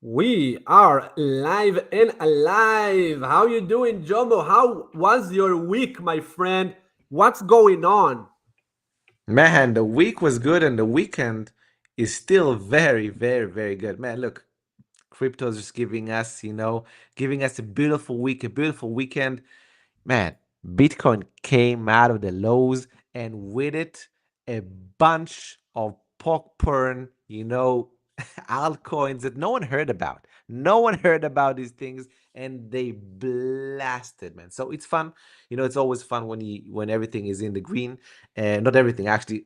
We are live and alive. How you doing, Jomo? How was your week, my friend? What's going on? Man, the week was good and the weekend is still very, very, very good. Man, look, crypto is just giving us a beautiful week, a beautiful weekend. Man, Bitcoin came out of the lows and with it, a bunch of porn, altcoins that no one heard about. No one heard about these things and they blasted, man. So it's fun. It's always fun when everything is in the green. Not everything, actually,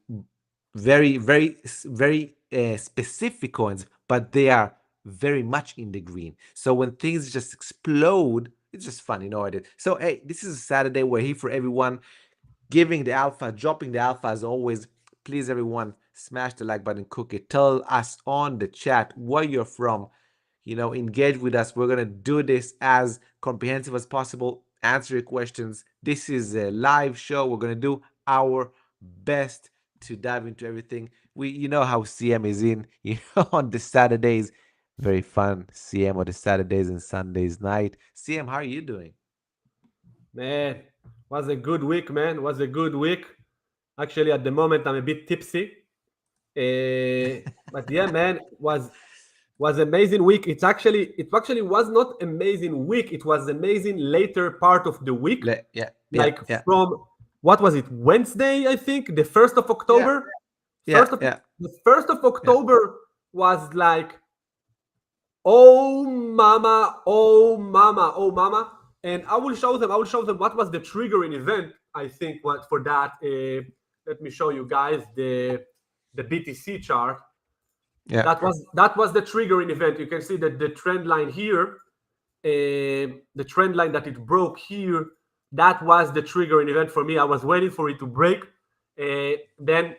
very, very, very specific coins, but they are very much in the green. So when things just explode, it's just fun, it. So hey, this is a Saturday. We're here for everyone, giving the alpha, dropping the alpha as always. Please, everyone, smash the like button, cook it. Tell us on the chat where you're from. Engage with us. We're gonna do this as comprehensive as possible. Answer your questions. This is a live show. We're gonna do our best to dive into everything. You know how CM is in. On the Saturdays, very fun. CM on the Saturdays and Sundays night. CM, how are you doing? Man, was a good week, man. Was a good week. Actually, at the moment, I'm a bit tipsy. But yeah, man, was amazing week. It actually was not amazing week. It was amazing later part of the week, Yeah, yeah, like yeah, from what was it, Wednesday, I think, the 1st of yeah, October. yeah, First of yeah, the 1st of yeah. October was like, oh mama, oh mama, oh mama. And I will show them what was the triggering event. I think what for that. Let me show you guys the BTC chart. Yeah. That was the triggering event. You can see that the trend line here, the trend line that it broke here, that was the triggering event for me. I was waiting for it to break. Then,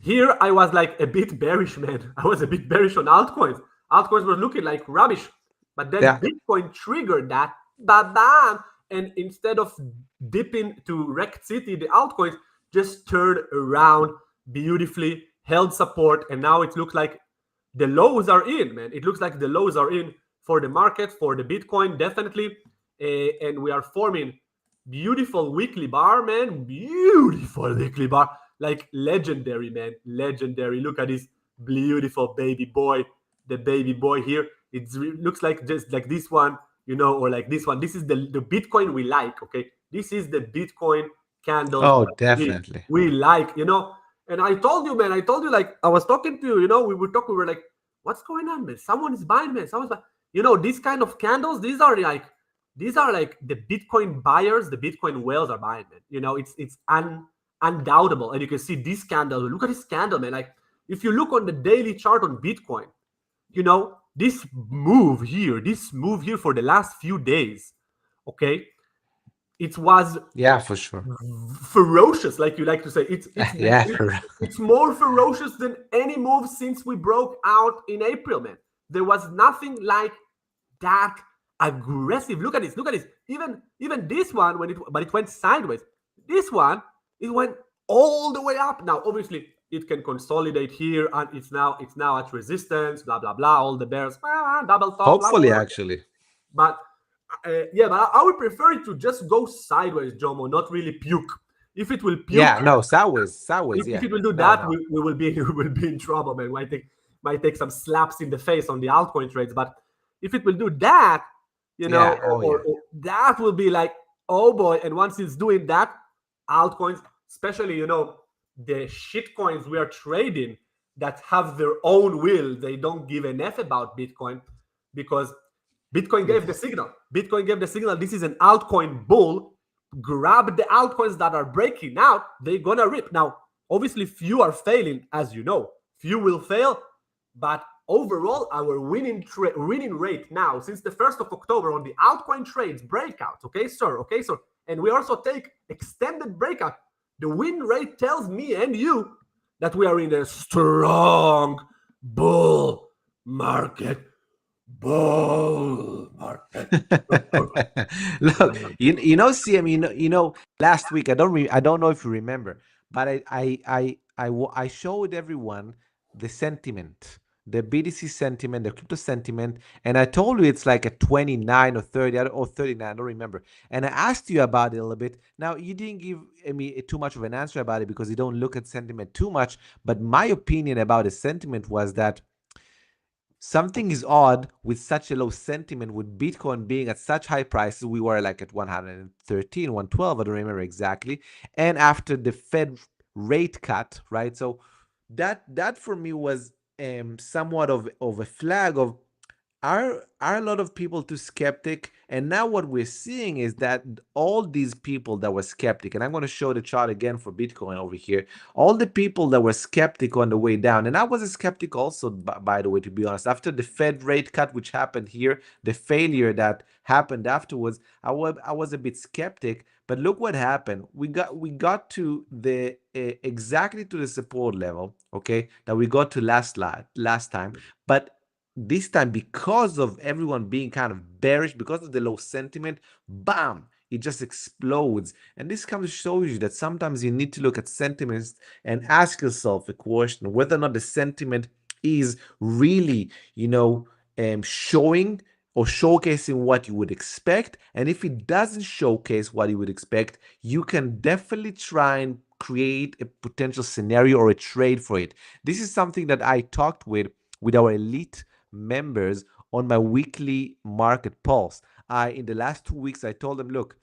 here I was like a bit bearish, man. I was a bit bearish on altcoins. Altcoins were looking like rubbish. But then Yeah. Bitcoin triggered that, bam, and instead of dipping to wrecked city, the altcoins just turned around beautifully, held support, and now it looks like the lows are in, man. It looks like the lows are in for the market, for the Bitcoin, definitely. And we are forming beautiful weekly bar, man. Beautiful weekly bar. Like legendary, man. Legendary. Look at this beautiful baby boy. The baby boy here. It looks like just like this one, or like this one. This is the Bitcoin we like, okay? This is the Bitcoin candles Oh, we, definitely. we like. And I told you, man, like, I was talking to you, we were like, what's going on, man? Someone is buying, man. Someone's buying. These kind of candles, these are like the Bitcoin buyers, the Bitcoin whales are buying, man. It's undoubtable. And you can see this candle. Look at this candle, man. Like, if you look on the daily chart on Bitcoin, this move here for the last few days, okay, it was Yeah, for sure. ferocious, like you like to say. It's it's Yeah, it's it's more ferocious than any move since we broke out in April, man. There was nothing like that aggressive. Look at this. Look at this. Even this one, but it went sideways. This one, it went all the way up. Now, obviously, it can consolidate here, and it's now at resistance. Blah blah blah. All the bears, double top, blah blah hopefully, blah. actually. But yeah, but I would prefer it to just go sideways, Jomo, not really puke. If it will puke, Yeah, no, sideways, if, sideways. if Yeah. it will do No, that, no. we will be we will be in trouble, man. Might take some slaps in the face on the altcoin trades. But if it will do that, Yeah. Oh, yeah. or that will be like, oh boy. And once it's doing that, altcoins, especially the shit coins we are trading that have their own will, they don't give an F about Bitcoin, because Bitcoin gave the signal. Bitcoin gave the signal. This is an altcoin bull. Grab the altcoins that are breaking out. They're gonna rip. Now, obviously, few are failing, as you know. Few will fail, but overall, our winning rate now since the 1st of October on the altcoin trades breakouts. Okay, sir. Okay, sir. And we also take extended breakout. The win rate tells me and you that we are in a strong bull market. Bull market. Look, CM, last week I don't know if you remember, but I showed everyone the sentiment the BTC sentiment, the crypto sentiment, and I told you it's like a 29 or 30 or 39, I don't remember. And I asked you about it a little bit. Now, you didn't give me too much of an answer about it because you don't look at sentiment too much. But my opinion about the sentiment was that something is odd with such a low sentiment, with Bitcoin being at such high prices. We were like at 113, 112, I don't remember exactly. And after the Fed rate cut, right? So that for me was somewhat of a flag of, are a lot of people too skeptic? And now what we're seeing is that all these people that were skeptic, and I'm going to show the chart again for Bitcoin over here, all the people that were skeptic on the way down, and I was a skeptic also, by the way, to be honest, after the Fed rate cut, which happened here, the failure that happened afterwards, I was a bit skeptic. But look what happened. We got to the exactly to the support level, okay, that we got to last time. But this time, because of everyone being kind of bearish, because of the low sentiment, bam, it just explodes. And this comes to show you that sometimes you need to look at sentiments and ask yourself a question whether or not the sentiment is really, showing or showcasing what you would expect. And if it doesn't showcase what you would expect, you can definitely try and create a potential scenario or a trade for it. This is something that I talked with our elite members on my weekly market pulse. In the last 2 weeks, I told them, look,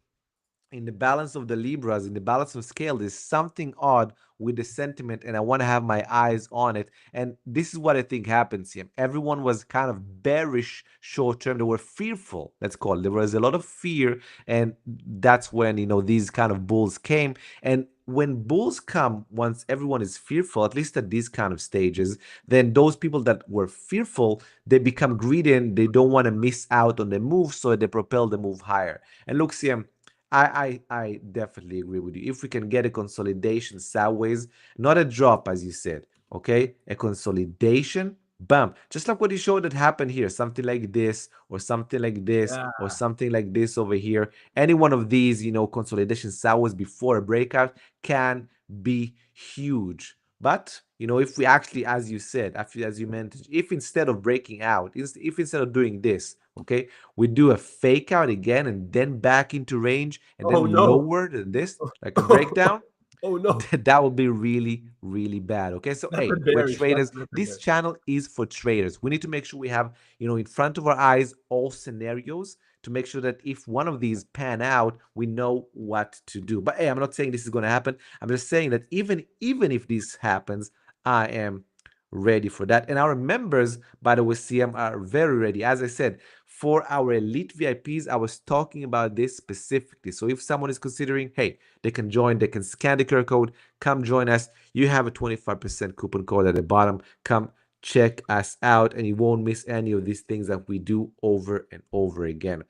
in the balance of the Libras, in the balance of scale, there's something odd with the sentiment, and I want to have my eyes on it. And this is what I think happens here. Everyone was kind of bearish short term. They were fearful, let's call it. There was a lot of fear, and that's when, these kind of bulls came. And when bulls come, once everyone is fearful, at least at these kind of stages, then those people that were fearful, they become greedy and they don't want to miss out on the move, so they propel the move higher. And look, CM, I definitely agree with you. If we can get a consolidation sideways, not a drop, as you said, okay? A consolidation, bam. Just like what you showed that happened here, something like this, or something like this, or something like this over here. Any one of these, consolidation sideways before a breakout can be huge. But, if we actually, as you said, as you mentioned, if instead of breaking out, if instead of doing this, okay, we do a fake out again and then back into range and then lower than this, like a breakdown, oh no, that would be really, really bad. Okay, so hey, we're traders. This channel is for traders. We need to make sure we have, in front of our eyes, all scenarios to make sure that if one of these pan out, we know what to do. But hey, I'm not saying this is going to happen. I'm just saying that even if this happens, I am ready for that. And our members, by the way, CM, are very ready. As I said, for our elite VIPs, I was talking about this specifically. So if someone is considering, hey, they can join, they can scan the QR code, come join us. You have a 25% coupon code at the bottom. Come check us out, and you won't miss any of these things that we do over and over again.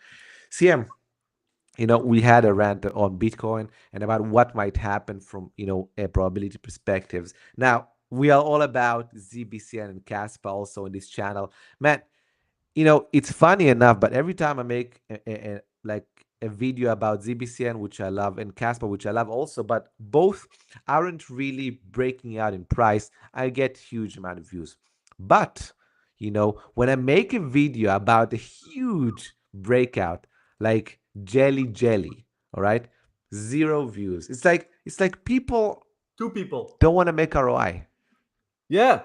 CM, we had a rant on Bitcoin and about what might happen from, a probability perspectives. Now, we are all about ZBCN and KASPA also in this channel. Man, it's funny enough, but every time I make a video about ZBCN, which I love, and KASPA, which I love also, but both aren't really breaking out in price, I get huge amount of views. But, when I make a video about a huge breakout, like JELLYJELLY, all right, 0 views. It's like people, 2 people don't want to make ROI. Yeah,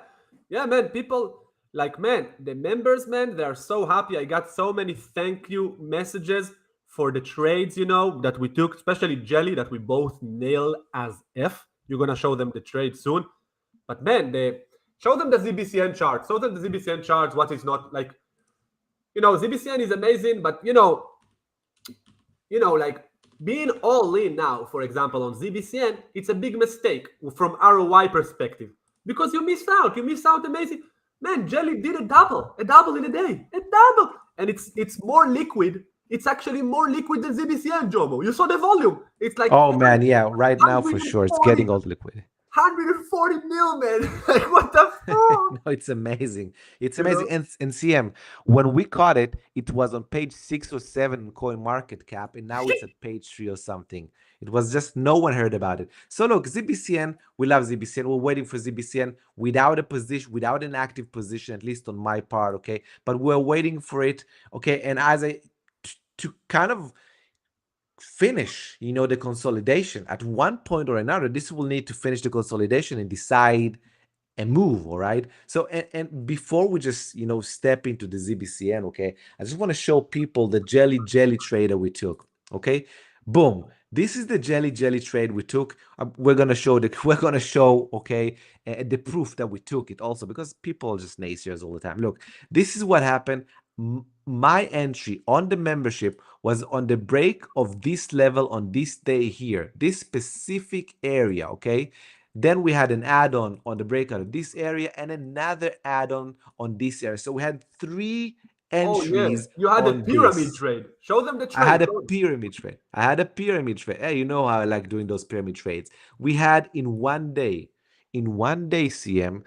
man. People, like, man, the members, man, they are so happy. I got so many thank you messages for the trades, that we took, especially Jelly, that we both nail as F. You're gonna show them the trade soon. But man, show them the ZBCN chart. Show them the ZBCN charts. What is not like, ZBCN is amazing, but like being all in now, for example, on ZBCN, it's a big mistake from ROI perspective. Because you miss out. You miss out amazing. Man, Jelly did a double in a day. A double. And it's more liquid. It's actually more liquid than ZBCN, Jomo. You saw the volume. It's like, oh man, yeah, right now for sure. It's getting all liquid. 140 mil, man. Like, what the fuck? No, it's amazing. It's You amazing. know? And CM, when we caught it, it was on page 6 or 7 in Coin Market Cap, and now it's at page 3 or something. It was just no one heard about it. So look, ZBCN, we love ZBCN. We're waiting for ZBCN without a position, without an active position, at least on my part, okay? But we're waiting for it, okay? And to kind of finish, the consolidation at one point or another, this will need to finish the consolidation and decide and move. All right. So and before we just step into the ZBCN, okay, I just want to show people the jelly trade that we took. Okay, boom. This is the jelly trade we took. We're gonna show okay the proof that we took it also, because people are just naysayers all the time. Look, this is what happened. My entry on the membership was on the break of this level on this day here, this specific area. Okay, then we had an add-on on the breakout of this area and another add-on on this area. So we had 3 Oh, yeah. entries You had a on pyramid this. trade. Show them the I trade. had a pyramid trade. Hey, you know how I like doing those pyramid trades. We had in one day, CM,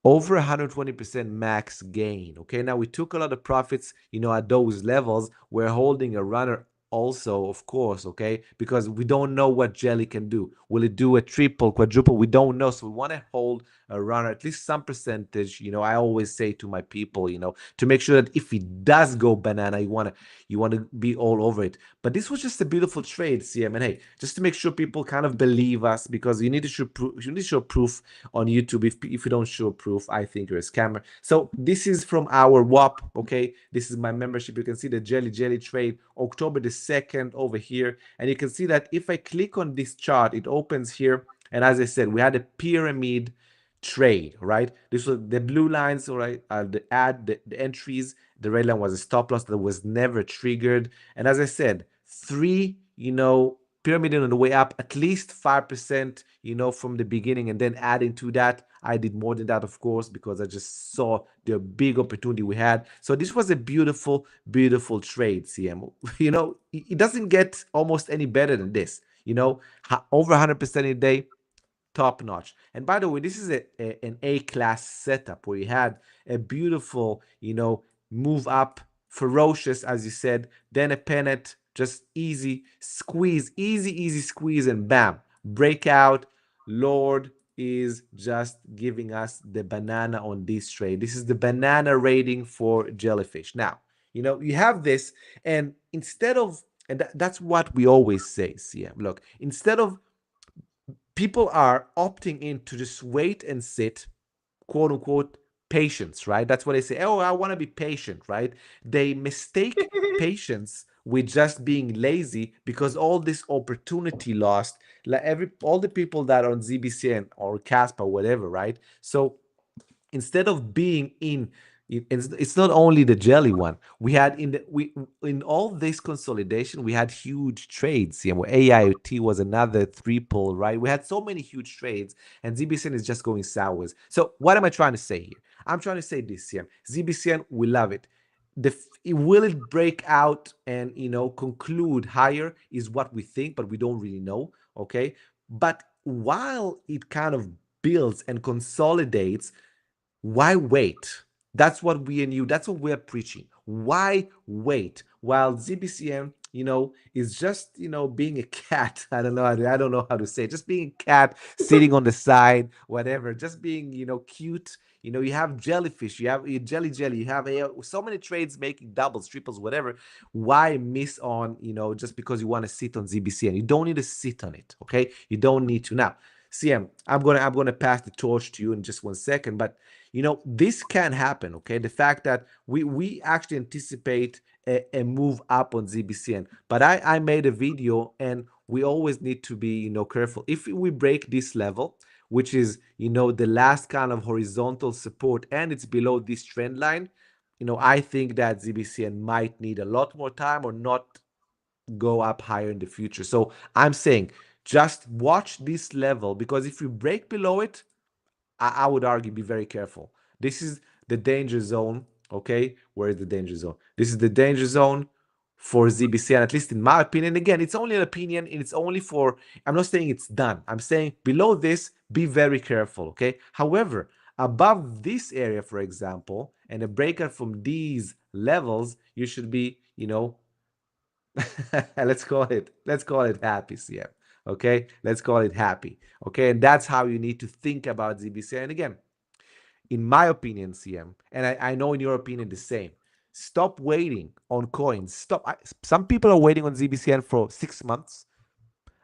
over 120% max gain. Okay, now we took a lot of profits, at those levels. We're holding a runner also, of course, okay, because we don't know what Jelly can do. Will it do a triple, quadruple? We don't know. So we want to hold a runner at least some percentage. I always say to my people, to make sure that if it does go banana, you want to be all over it. But this was just a beautiful trade, CM. And hey, just to make sure people kind of believe us, because you need to show proof on YouTube. If you don't show proof, I think you're a scammer. So this is from our WAP. Okay, this is my membership. You can see the Jelly trade October the 2nd over here, and you can see that if I click on this chart, it opens here. And as I said, we had a pyramid trade, right? This was the blue lines, all right, the entries. The red line was a stop loss that was never triggered. And as I said, 3 pyramid on the way up, at least 5%, from the beginning, and then adding to that. I did more than that, of course, because I just saw the big opportunity we had. So this was a beautiful, beautiful trade, CM. It doesn't get almost any better than this. Over 100% a day, top notch. And by the way, this is an A-class setup where you had a beautiful, move up, ferocious, as you said, then a pennant, just easy squeeze, easy squeeze, and bam, breakout. Lord is just giving us the banana on this trade. This is the banana rating for Jellyfish. Now, you have this, and instead of, and that's what we always say, CM. Look, instead of people are opting in to just wait and sit, quote unquote, patience, right? That's what they say. Oh, I want to be patient, right? They mistake patience with just being lazy, because all this opportunity lost, like all the people that are on ZBCN or KASPA, whatever, right? So instead of being it's not only the jelly one. We had in all this consolidation, we had huge trades. AIoT was another triple, right? We had so many huge trades, and ZBCN is just going sours. So what am I trying to say here? I'm trying to say this here. ZBCN, we love it. Will it break out and conclude higher is what we think, but we don't really know. Okay, but while it kind of builds and consolidates, why wait? That's what that's what we're preaching. Why wait? While ZBCM, is just, being a cat. I don't know how to say it. Just being a cat sitting on the side, whatever. Just being, cute. You have jellyfish, you have jelly, you have so many trades making doubles, triples, whatever. Why miss on, just because you want to sit on ZBCM? You don't need to sit on it, okay? You don't need to. Now, CM, I'm gonna pass the torch to you in just 1 second, but this can happen. Okay, the fact that we actually anticipate a move up on ZBCN, but I made a video, and we always need to be careful. If we break this level, which is the last kind of horizontal support, and it's below this trend line, I think that ZBCN might need a lot more time or not go up higher in the future. So I'm saying just watch this level, because if you break below it, I would argue be very careful. This is the danger zone. Okay, where is the danger zone? This is the danger zone for ZBCN, at least in my opinion. Again, it's only an opinion, and it's only for, I'm not saying it's done. I'm saying below this, be very careful, okay? However, above this area, for example, and a breakout from these levels, you should be, let's call it happy, CM. Okay, let's call it happy. Okay, and that's how you need to think about ZBCN. And again, in my opinion, CM, and I know in your opinion the same. Stop waiting on coins. Some people are waiting on ZBCN for 6 months.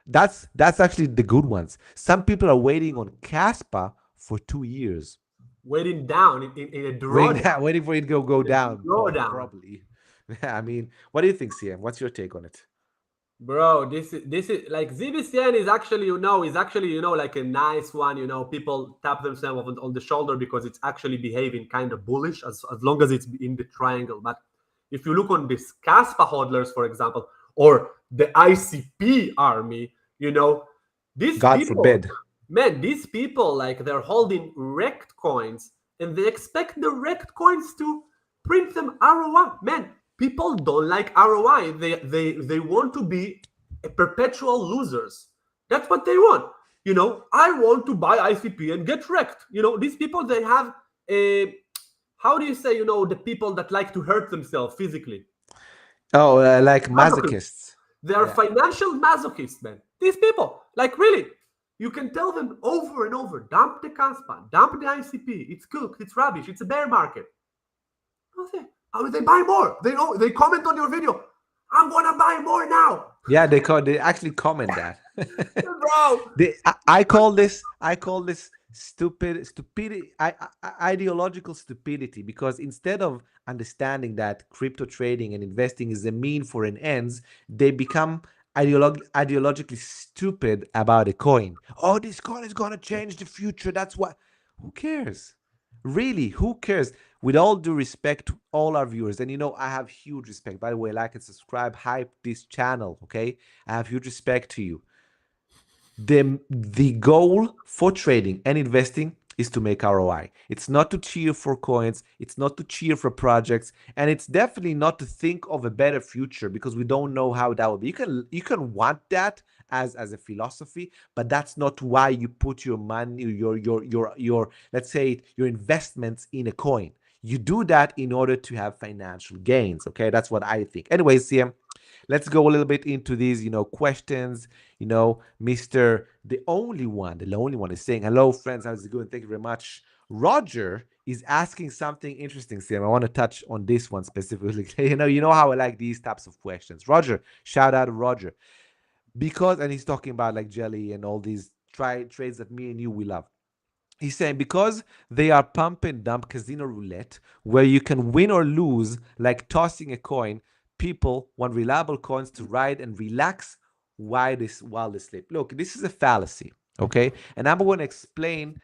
That's actually the good ones. Some people are waiting on KASPA for 2 years. Waiting down in a drawdown. Waiting for it to go down. Drawdown. Probably. I mean, what do you think, CM? What's your take on it? Bro, this is like ZBCN is actually, like a nice one. People tap themselves on the shoulder because it's actually behaving kind of bullish as long as it's in the triangle. But if you look on this KASPA hodlers, for example, or the ICP army, these God people, forbid. man, these people, like, they're holding wrecked coins and they expect the wrecked coins to print them ROI. Man, people don't like ROI. They want to be perpetual losers. That's what they want. I want to buy ICP and get wrecked. These people, they have a, how do you say, the people that like to hurt themselves physically? Oh, like masochists. They are financial masochists, man. These people, like, really, you can tell them over and over, dump the KASPA, dump the ICP. It's cooked. It's rubbish. It's a bear market. Okay. They buy more. They comment on your video. I'm gonna buy more now. Yeah, they actually comment that. Bro, I call this stupidity, ideological stupidity, because instead of understanding that crypto trading and investing is a mean for an ends, they become ideologically stupid about a coin. Oh, this coin is gonna change the future. That's what. Who cares? Really, who cares? With all due respect to all our viewers, and I have huge respect. By the way, like and subscribe, hype this channel, okay? I have huge respect to you. The goal for trading and investing is to make ROI. It's not to cheer for coins, it's not to cheer for projects, and it's definitely not to think of a better future, because we don't know how that will be. You can want that as a philosophy, but that's not why you put your money, your let's say your investments in a coin. You do that in order to have financial gains. Okay, that's what I think. Anyways, CM, let's go a little bit into these, questions. Mr. The only one is saying, hello, friends, how's it going? Thank you very much. Roger is asking something interesting, Sam. I want to touch on this one specifically. You know how I like these types of questions. Roger, shout out to Roger. And he's talking about like Jelly and all these trades that me and you, we love. He's saying because they are pump and dump casino roulette, where you can win or lose like tossing a coin, people want reliable coins to ride and relax while they sleep. Look, this is a fallacy, okay? And I'm going to explain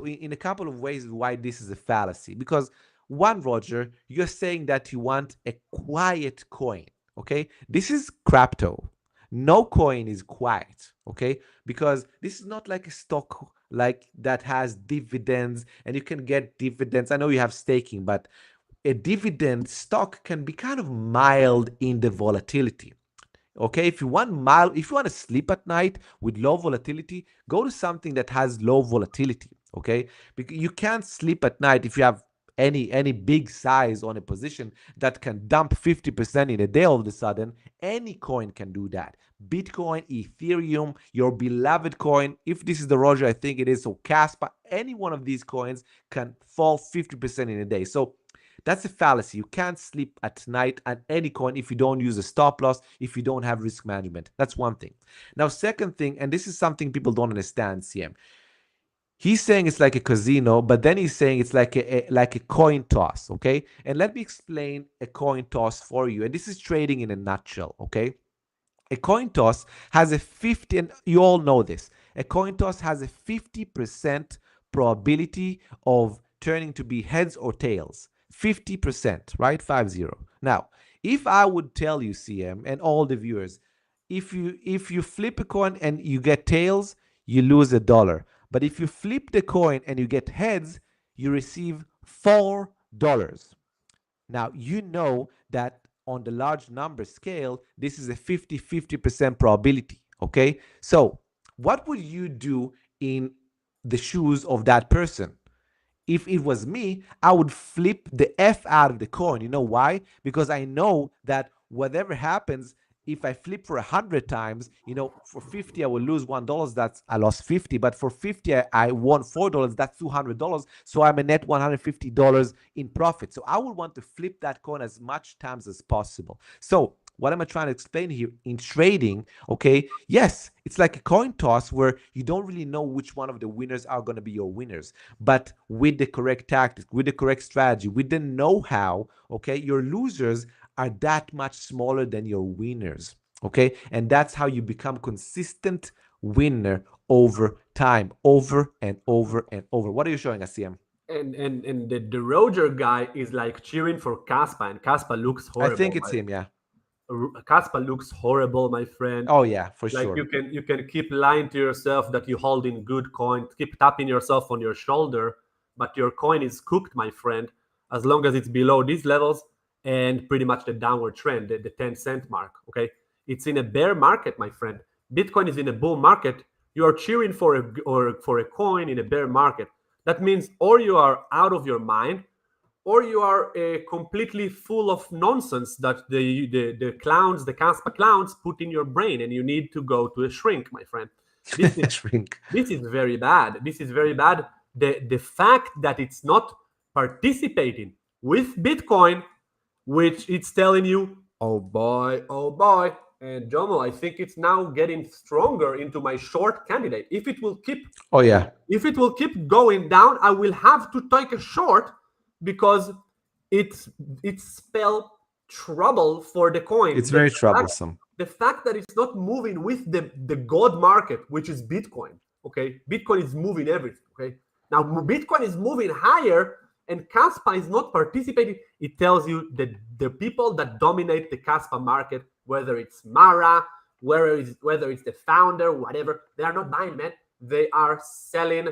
in a couple of ways why this is a fallacy. Because one, Roger, you're saying that you want a quiet coin, okay? This is crypto. No coin is quiet, okay? Because this is not like a stock like that has dividends and you can get dividends. I know you have staking, but a dividend stock can be kind of mild in the volatility. Okay, if you want to sleep at night with low volatility, go to something that has low volatility. Okay, because you can't sleep at night if you have any big size on a position that can dump 50% in a day. All of a sudden, any coin can do that. Bitcoin, Ethereum, your beloved coin, if this is the Roger I think it is, so KASPA, any one of these coins can fall 50% in a day. So that's a fallacy. You can't sleep at night at any coin if you don't use a stop loss, if you don't have risk management. That's one thing. Now, second thing, and this is something people don't understand, CM. He's saying it's like a casino, but then he's saying it's like a coin toss, okay? And let me explain a coin toss for you. And this is trading in a nutshell, okay? A coin toss has a 50, and you all know this. A coin toss has a 50% probability of turning to be heads or tails. 50%, right? 50. Now, if I would tell you, CM, and all the viewers, if you flip a coin and you get tails, you lose $1. But if you flip the coin and you get heads, you receive $4. Now, you know that on the large number scale, this is a 50% probability. Okay, so what would you do in the shoes of that person? If it was me, I would flip the F out of the coin. You know why? Because I know that whatever happens, if I flip for 100 times, for 50, I will lose $1. That's I lost 50. But for 50, I won $4. That's $200. So I'm a net $150 in profit. So I would want to flip that coin as much times as possible. So what am I trying to explain here? In trading, okay, yes, it's like a coin toss where you don't really know which one of the winners are going to be your winners. But with the correct tactics, with the correct strategy, with the know-how, okay, your losers are that much smaller than your winners, okay? And that's how you become consistent winner over time, over and over and over. What are you showing us, CM? And the Roger guy is like cheering for KASPA, and KASPA looks I horrible. think it's him, yeah. KASPA looks horrible, my friend. Oh yeah, for Like sure. you can keep lying to yourself that you hold in good coin, keep tapping yourself on your shoulder, but your coin is cooked, my friend, as long as it's below these levels and pretty much the downward trend, the 10-cent mark. Okay, it's in a bear market, my friend. Bitcoin is in a bull market. You are cheering for a coin in a bear market. That means or you are out of your mind, or you are completely full of nonsense that the clowns, the KASPA clowns, put in your brain, and you need to go to a shrink, my friend. This is Shrink. this is very bad. This is very bad. The fact that it's not participating with Bitcoin, which it's telling you, oh boy. And Jomo, I think it's now getting stronger into my short candidate. If it will keep Oh yeah. if it will keep going down, I will have to take a short because it's spell trouble for the coin. It's very troublesome. The fact that it's not moving with the god market, which is Bitcoin. Okay, Bitcoin is moving everything. Okay, now Bitcoin is moving higher, and KASPA is not participating. It tells you that the people that dominate the KASPA market, whether it's Mara, whether it's the founder, whatever, they are not buying, man. They are selling.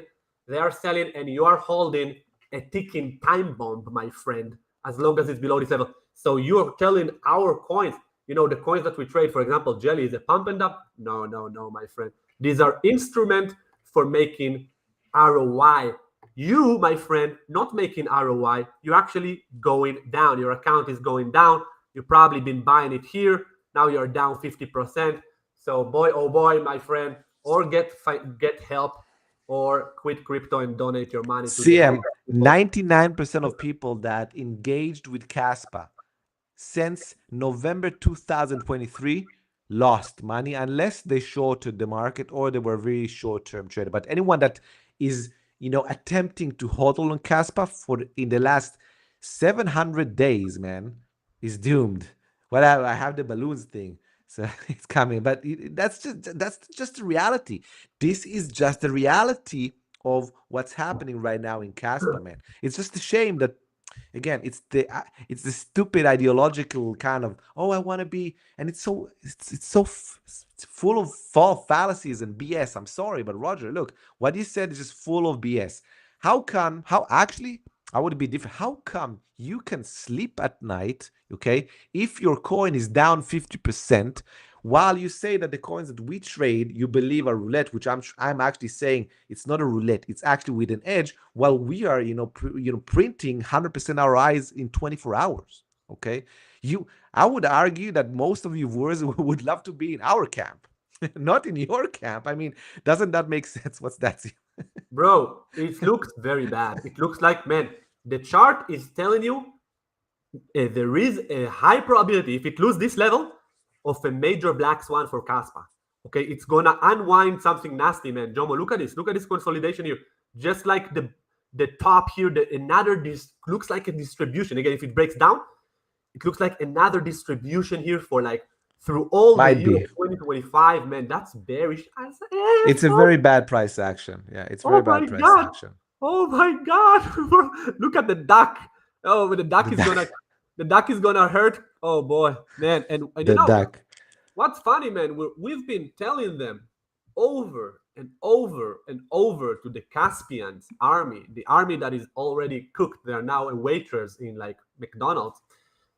They are selling, and you are holding a ticking time bomb, my friend, as long as it's below this level. So you're telling our coins, the coins that we trade, for example, Jelly is a pump and dump. No, my friend. These are instruments for making ROI. You, my friend, not making ROI. You're actually going down. Your account is going down. You've probably been buying it here. Now you're down 50%. So boy, oh boy, my friend, or get help, or quit crypto and donate your money to the CM, 99% of people that engaged with KASPA since November 2023 lost money unless they shorted the market or they were very short-term trader. But anyone that is, attempting to hodl on KASPA in the last 700 days, man, is doomed. Well, I have the balloons thing, so it's coming. But that's just the reality. This is just the reality of what's happening right now in KASPA, man. It's just a shame that, again, it's the stupid ideological kind of, oh, I want to be, and it's full of false fallacies and BS. I'm sorry, but Roger, look, what you said is just full of BS. I would be different. How come you can sleep at night, okay, if your coin is down 50%, while you say that the coins that we trade, you believe are roulette, which I'm actually saying it's not a roulette, it's actually with an edge, while we are, printing 100% ROIs in 24 hours, okay? I would argue that most of you viewers would love to be in our camp, not in your camp. I mean, doesn't that make sense? What's that? Bro, it looks very bad. It looks like, man, the chart is telling you there is a high probability, if it loses this level, of a major black swan for KASPA. Okay, it's gonna unwind something nasty, man. Jomo, look at this. Look at this consolidation here. Just like the top here, looks like a distribution. Again, if it breaks down, it looks like another distribution here for like through all the year of 2025, man. That's bearish. It's a very bad price action. Yeah, it's very bad price action. Oh my god! Look at the duck. Oh, the duck is gonna hurt. Oh boy, man! And the duck. What's funny, man? We've been telling them over and over and over to the Caspians army, the army that is already cooked. They are now waiters in like McDonald's.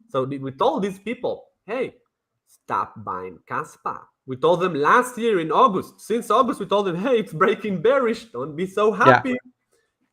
So we told these people, hey, stop buying KASPA. We told them last year in August. Since August, we told them, hey, it's breaking bearish. Don't be so Yeah, happy.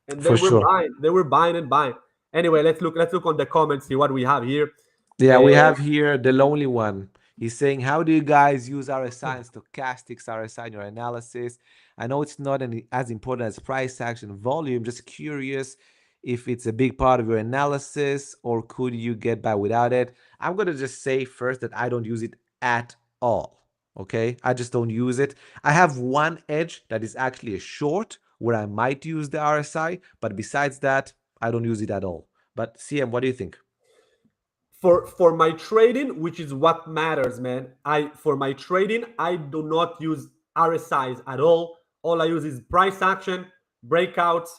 And they for were sure. buying. They were buying and buying. Anyway, let's look on the comments, see what we have here. Yeah, we Uh, have here the lonely one. He's saying, how do you guys use RSI and stochastics RSI in your analysis? I know it's not as important as price action volume. Just curious if it's a big part of your analysis, or could you get by without it? I'm going to just say first that I don't use it at all. Okay, I just don't use it. I have one edge that is actually a short where I might use the RSI, but besides that, I don't use it at all. But CM, what do you think? for my trading, which is what matters, man. For my trading, I do not use RSIs at all. All I use is price action, breakouts,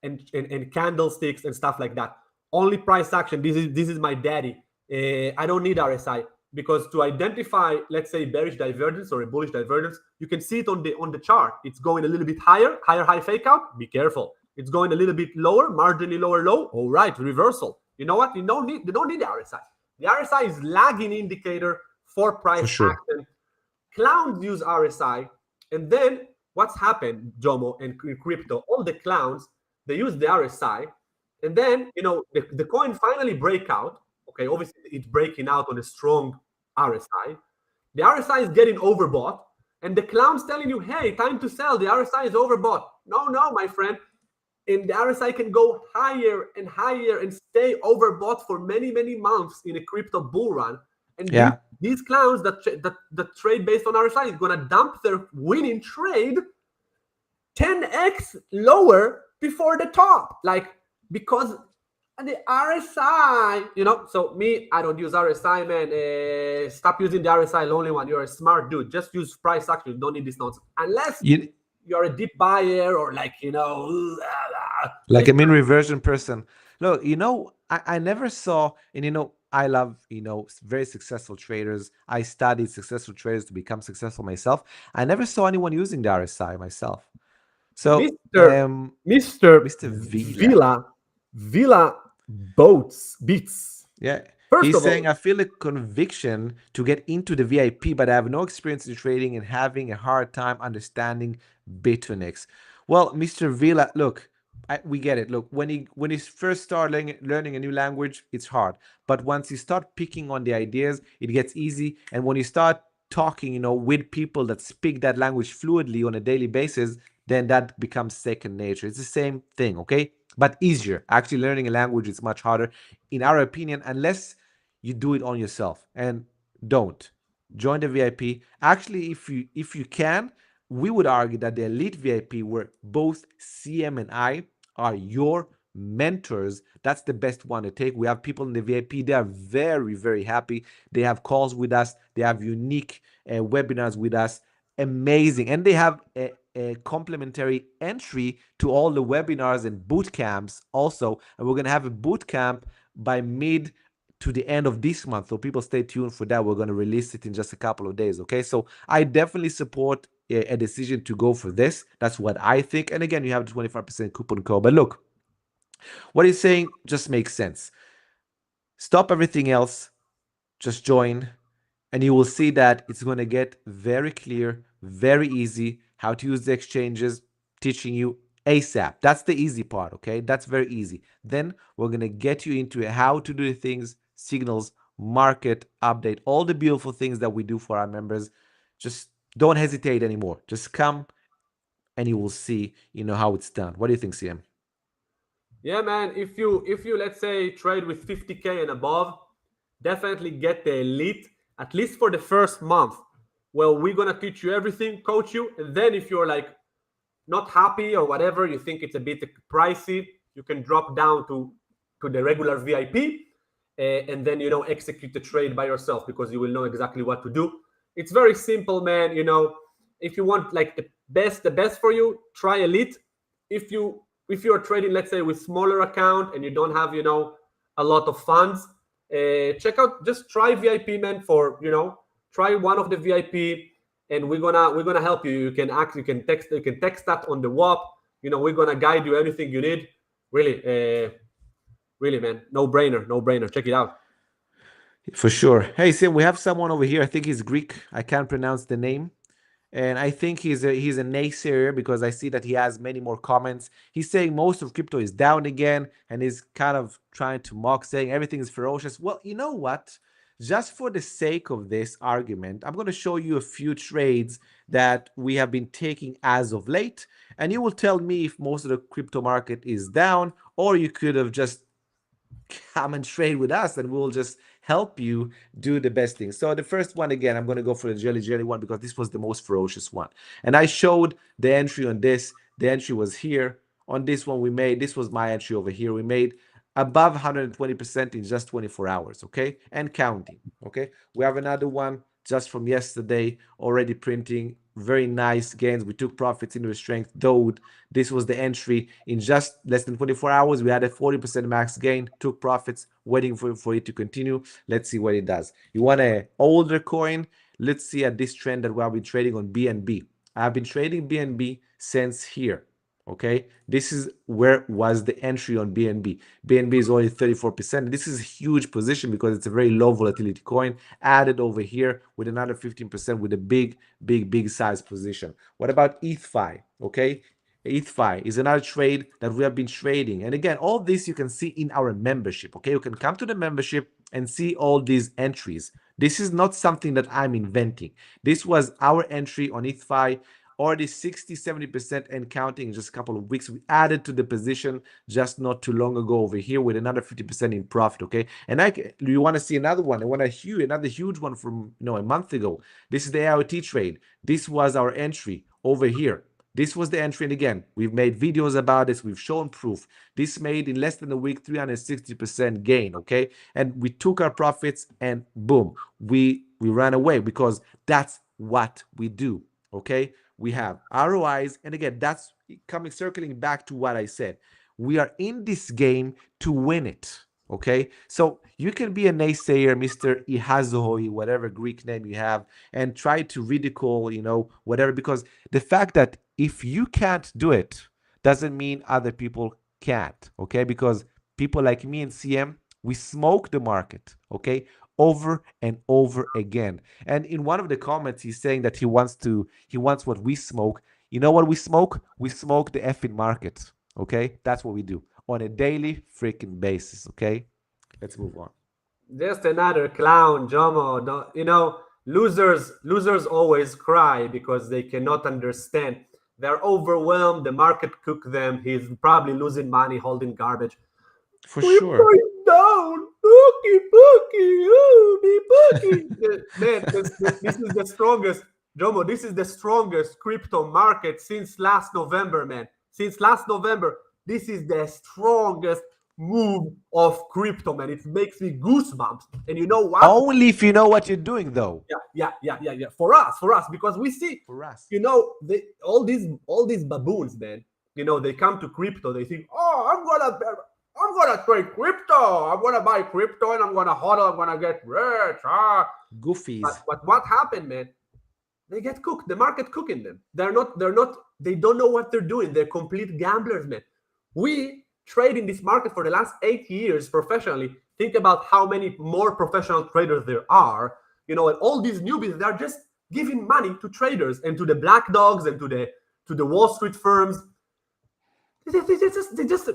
and candlesticks and stuff like that. Only price action. This is my daddy. I don't need RSI because to identify, let's say, bearish divergence or a bullish divergence, you can see it on the chart. It's going a little bit higher high fake out. Be careful. It's going a little bit lower, marginally lower low. All right, reversal. You know what? You don't need the RSI. The RSI is lagging indicator for For price sure. action. Clowns use RSI, and then what's happened, Jomo, and in crypto, all the clowns, they use the RSI, and then the coin finally break out. Okay, obviously it's breaking out on a strong RSI. The RSI is getting overbought, and the clown's telling you, hey, time to sell. The RSI is overbought. No, my friend. And the RSI can go higher and higher and stay overbought for many, many months in a crypto bull run. And Yeah. these clowns that trade based on RSI is going to dump their winning trade 10x lower before the top. Like, because the RSI, so me, I don't use RSI, man. Stop using the RSI, lonely one. You're a smart dude. Just use price action. You don't need this nonsense. Unless You you're a deep buyer or like, like a mean reversion person. Look, I never saw, and I love, very successful traders. I studied successful traders to become successful myself. I never saw anyone using the RSI myself. So, Mr. Mr. Vila. Villa Beats. Yeah. First He's of all, saying, I feel a conviction to get into the VIP, but I have no experience in trading and having a hard time understanding Bitunix. Well, Mr. Vila, look, we get it. Look, when you first start learning a new language, it's hard. But once you start picking on the ideas, it gets easy. And when you start talking, with people that speak that language fluidly on a daily basis, then that becomes second nature. It's the same thing, okay? But easier. Actually, learning a language is much harder, in our opinion, unless you do it on yourself. And don't join the VIP. Actually, if you can, we would argue that the elite VIP, where both CM and I are your mentors, that's the best one to take. We have people in the VIP. They are very, very happy. They have calls with us. They have unique webinars with us. Amazing. And they have a complimentary entry to all the webinars and boot camps also. And we're going to have a boot camp by mid to the end of this month. So people stay tuned for that. We're going to release it in just a couple of days. Okay. So I definitely support a decision to go for this. That's what I think. And again, you have the 25% coupon code. But look, what he's saying just makes sense. Stop everything else. Just join. And you will see that it's going to get very clear, very easy how to use the exchanges, teaching you ASAP. That's the easy part, okay? That's very easy. Then we're going to get you into how to do the things, signals, market, update, all the beautiful things that we do for our members. Just don't hesitate anymore. Just come and you will see, how it's done. What do you think, CM? yeah, man. If you let's say trade with 50K and above, definitely get the elite at least for the first month. Well, we're gonna teach you everything, coach you, and then if you're like not happy or whatever, you think it's a bit pricey, you can drop down to the regular VIP, and then execute the trade by yourself because you will know exactly what to do. It's very simple, man. If you want like the best for you, try elite. If you're trading, let's say, with smaller account and you don't have a lot of funds, check out, just try VIP, man. For try one of the VIP, and we're gonna help you. You can text that on the WAP. We're gonna guide you everything you need. Really, really, man, no brainer. Check it out. For sure. Hey, Sim, we have someone over here. I think he's Greek. I can't pronounce the name. And I think he's a naysayer because I see that he has many more comments. He's saying most of crypto is down again, and he's kind of trying to mock, saying everything is ferocious. Well, you know what? Just for the sake of this argument, I'm going to show you a few trades that we have been taking as of late, and you will tell me if most of the crypto market is down, or you could have just come and trade with us and we'll just help you do the best thing. So the first one, again, I'm going to go for the jelly one because this was the most ferocious one. And I showed the entry on this. The entry was here. On this one we made, this was my entry over here. We made above 120% in just 24 hours, okay? And counting, okay? We have another one just from yesterday, already printing very nice gains. We took profits into the strength DOOD. This was the entry in just less than 24 hours. We had a 40% max gain, took profits, waiting for it to continue. Let's see what it does. You want an older coin? Let's see at this trend that we have been trading on BNB. I've been trading BNB since here. Okay, this is where was the entry on BNB. BNB is only 34%. This is a huge position because it's a very low volatility coin added over here with another 15% with a big size position. What about ETHFI? Okay, ETHFI is another trade that we have been trading. And again, all this you can see in our membership. Okay, you can come to the membership and see all these entries. This is not something that I'm inventing. This was our entry on ETHFI, already 60-70% and counting in just a couple of weeks. We added to the position just not too long ago over here with another 50% in profit. Okay, and you want to see another one? I want another huge one from a month ago. This is the AIoT trade. This was our entry over here. This was the entry, and again, we've made videos about this. We've shown proof. This made in less than a week 360% gain. Okay, and we took our profits and boom, we ran away because that's what we do. Okay, we have ROIs, and again, that's circling back to what I said. We are in this game to win it. Okay, so you can be a naysayer, Mr. Ihazoi, whatever Greek name you have, and try to ridicule, whatever, because the fact that if you can't do it doesn't mean other people can't. Okay, because people like me and CM, we smoke the market. Okay, over and over again. And in one of the comments, he's saying that he wants what we smoke. You know what we smoke? We smoke the effing market. Okay, that's what we do on a daily freaking basis. Okay, let's move on. Just another clown, Jomo. Losers always cry because they cannot understand. They're overwhelmed. The market cooked them. He's probably losing money holding garbage. For sure. Going down. Bookie, be bookie. Man, this is the strongest, Jomo. This is the strongest crypto market since last November, man. Since last November, this is the strongest move of crypto, man. It makes me goosebumps. And you know what? Only if you know what you're doing, though. Yeah. For us, because we see, for us, all these baboons, man. They come to crypto. They think, oh, I'm gonna trade crypto. I'm gonna buy crypto and I'm gonna hodl. I'm gonna get rich. Goofies. But what happened, man? They get cooked. The market cooking them. They don't know what they're doing. They're complete gamblers, man. We trade in this market for the last 8 years professionally. Think about how many more professional traders there are. And all these newbies, they're just giving money to traders and to the black dogs and to the Wall Street firms. They just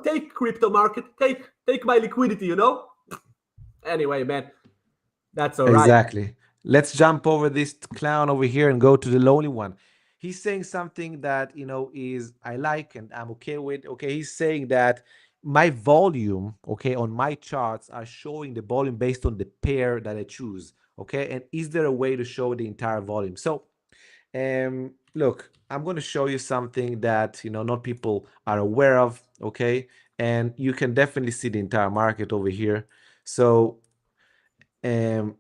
take crypto market, take my liquidity, Anyway, man, that's all right. Exactly. Let's jump over this clown over here and go to the lonely one. He's saying something that is I like and I'm okay with. Okay, he's saying that my volume, okay, on my charts are showing the volume based on the pair that I choose. Okay, and is there a way to show the entire volume? So, look, I'm going to show you something that not people are aware of. Okay, and you can definitely see the entire market over here. So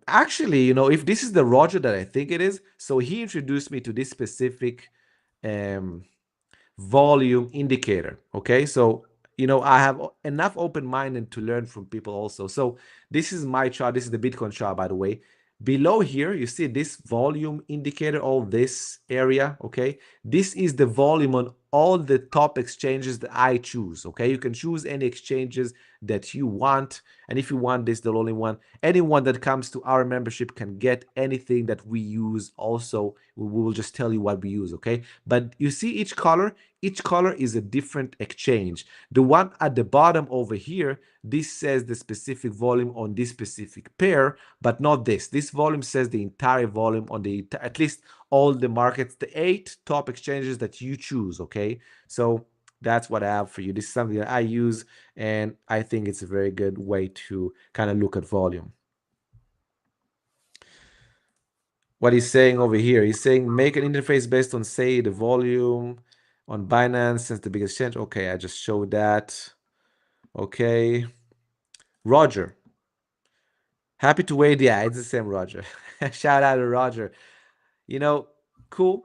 actually, if this is the Roger that I think it is, so he introduced me to this specific volume indicator. Okay, so I have enough open-minded to learn from people also. So this is my chart. This is the Bitcoin chart, by the way. Below here, you see this volume indicator, all this area. Okay, this is the volume on all the top exchanges that I choose. Okay, you can choose any exchanges that you want, and if you want this, the only one, anyone that comes to our membership can get anything that we use. Also, we will just tell you what we use. Okay, but you see each color is a different exchange. The one at the bottom over here, this says the specific volume on this specific pair, but not this. This volume says the entire volume on the, at least all the markets, the 8 top exchanges that you choose. Okay, so that's what I have for you. This is something that I use, and I think it's a very good way to kind of look at volume. What he's saying over here, he's saying make an interface based on, say, the volume on Binance since the biggest exchange. Okay, I just showed that. Okay, Roger, happy to wait. Yeah, it's the same Roger. Shout out to Roger. Cool.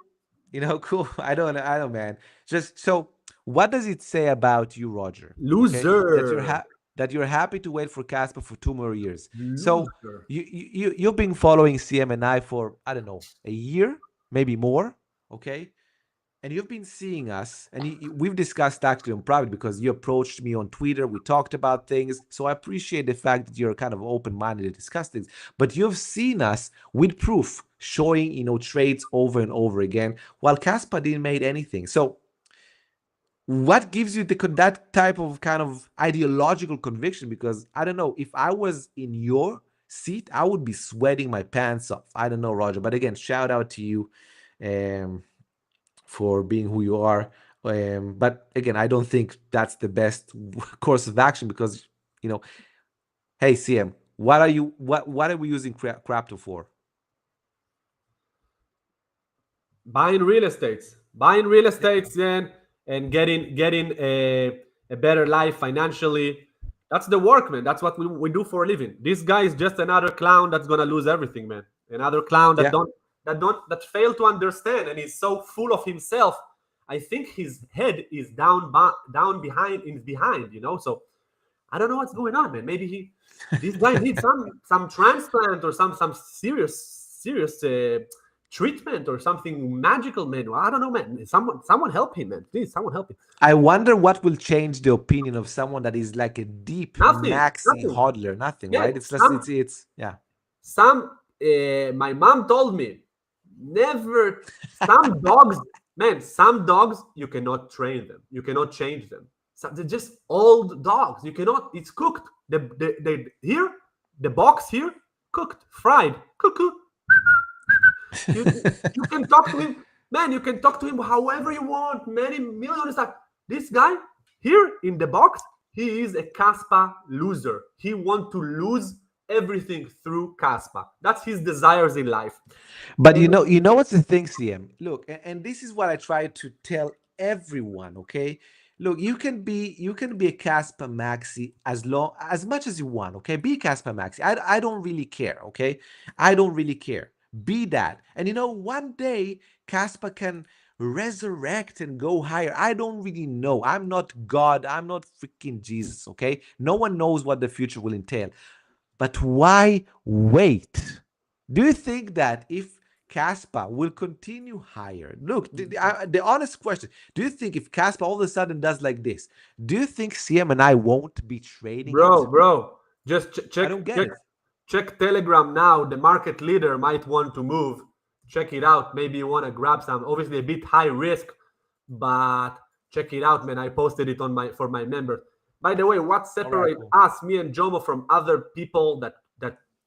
Cool. I don't, man. Just so, what does it say about you, Roger? Loser. Okay? That you're happy to wait for KASPA for 2 more years. Loser. So you've been following CM&I for, I don't know, a year, maybe more. Okay. And you've been seeing us, and we've discussed actually on private because you approached me on Twitter. We talked about things. So I appreciate the fact that you're kind of open-minded to discuss things. But you've seen us with proof showing, trades over and over again, while KASPA didn't make anything. So what gives you that type of kind of ideological conviction? Because I don't know, if I was in your seat, I would be sweating my pants off. I don't know, Roger. But again, shout out to you. For being who you are, but again, I don't think that's the best course of action because, hey CM, what are we using crypto for? Buying real estates, and getting a better life financially. That's the work, man. That's what we do for a living. This guy is just another clown that's gonna lose everything, man. Another clown that fail to understand, and he's so full of himself. I think his head is down behind, So I don't know what's going on, man. Maybe this guy needs some transplant or some serious treatment or something magical, man. I don't know, man. Someone help him, man. Please, someone help him. I wonder what will change the opinion of someone that is like a deep maxi hodler. Nothing, right? It's just it's yeah. My mom told me never. Some dogs, man. Some dogs you cannot train them. You cannot change them. So they're just old dogs. You cannot. It's cooked. The box here cooked, fried, cuckoo. You can talk to him, man. You can talk to him however you want. Many millions. This guy here in the box, he is a KASPA loser. He wants to lose everything through KASPA. That's his desires in life. But you know what's the thing, CM? Look, and this is what I try to tell everyone. Okay, look, you can be a KASPA maxi as much as you want. Okay, be a KASPA maxi. I don't really care. Okay, I don't really care. Be that, and one day KASPA can resurrect and go higher. I don't really know. I'm not God. I'm not freaking Jesus. Okay, no one knows what the future will entail. But why wait? Do you think that if KASPA will continue higher? Look, the honest question, do you think if KASPA all of a sudden does like this, do you think CM&I won't be trading Bro, just check. I don't get it. Check Telegram now. The market leader might want to move. Check it out. Maybe you want to grab some. Obviously, a bit high risk, but check it out, man. I posted it for my members. By the way, what separates us, me and Jomo, from other people that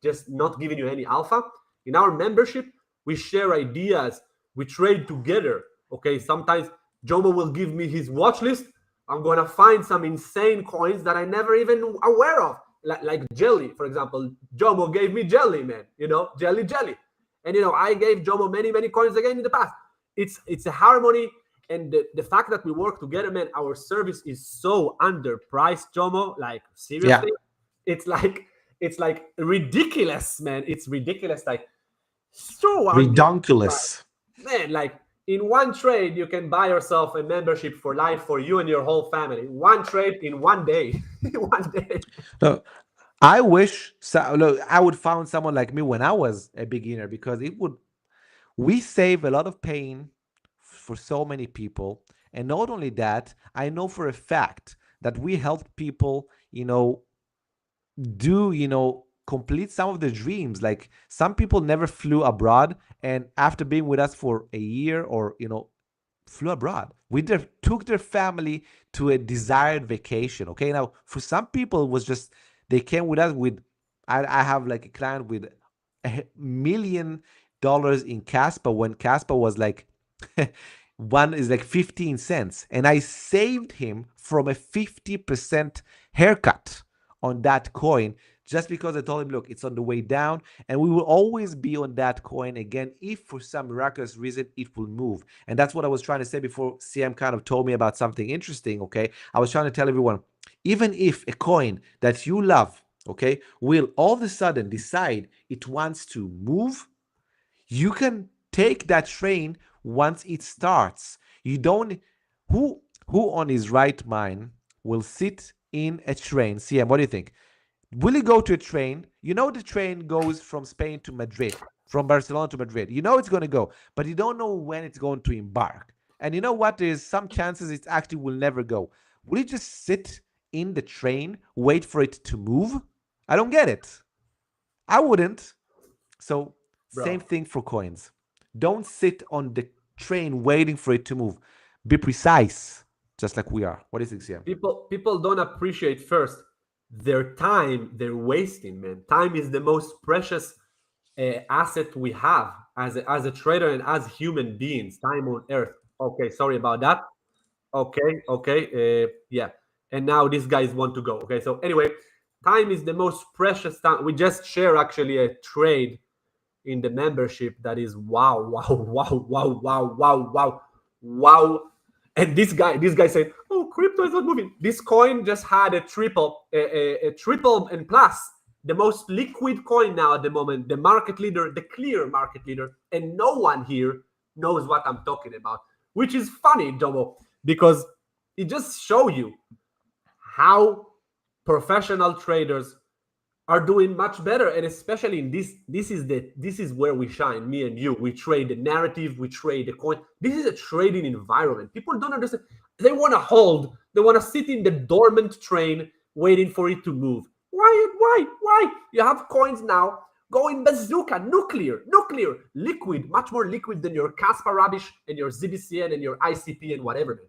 just not giving you any alpha? In our membership, we share ideas. We trade together. Okay, sometimes Jomo will give me his watch list. I'm gonna find some insane coins that I never even aware of. Like Jelly, for example. Jomo gave me Jelly, man. Jelly. And I gave Jomo many coins again in the past. It's a harmony, and the fact that we work together, man. Our service is so underpriced, Jomo. Like seriously, it's like ridiculous, man. It's ridiculous, like so ridiculous, man. Like in one trade, you can buy yourself a membership for life for you and your whole family. One trade in one day. One day. No, I wish I would found someone like me when I was a beginner, because we save a lot of pain for so many people, And not only that, I know for a fact that we helped people, do, complete some of their dreams. Like some people never flew abroad, and after being with us for a year or, flew abroad. We took their family to a desired vacation. Okay. Now, for some people, it was just they came with us with, I have like a client with $1 million in KASPA when KASPA was like, one is like 15 cents. And I saved him from a 50% haircut on that coin just because I told him, look, it's on the way down and we will always be on that coin again if for some miraculous reason it will move. And that's what I was trying to say before CM kind of told me about something interesting, okay? I was trying to tell everyone, even if a coin that you love, okay, will all of a sudden decide it wants to move, you can take that train once it starts. You don't, who on his right mind will sit in a train? CM, what do you think? Will you go to a train? You know the train goes from Spain to Madrid, from Barcelona to Madrid. You know it's going to go, but you don't know when it's going to embark. And you know what? There's some chances it actually will never go. Will you just sit in the train, wait for it to move? I don't get it. I wouldn't. So, same Bro, thing for coins. Don't sit on the train waiting for it to move. Be precise, just like we are. What do you think, CM? people don't appreciate first their time they're wasting, man. Time is the most precious asset we have as a trader and as human beings. Time on Earth. Okay, sorry about that. Okay, yeah. And now these guys want to go. Okay, so anyway, time is the most precious time. We just share actually a trade in the membership that is wow, wow, wow, wow, wow, wow, wow, wow. And this guy said, "Oh, crypto is not moving." This coin just had a triple and plus, the most liquid coin now at the moment, the market leader, the clear market leader, and no one here knows what I'm talking about, which is funny, Jomo, because it just show you how professional traders are doing much better, and especially in this is where we shine, me and you. We trade the narrative, we trade the coin. This is a trading environment. People don't understand. They want to hold, they want to sit in the dormant train waiting for it to move. Why you have coins now going bazooka, nuclear, liquid, much more liquid than your KASPA rubbish and your ZBCN and your ICP and whatever, man.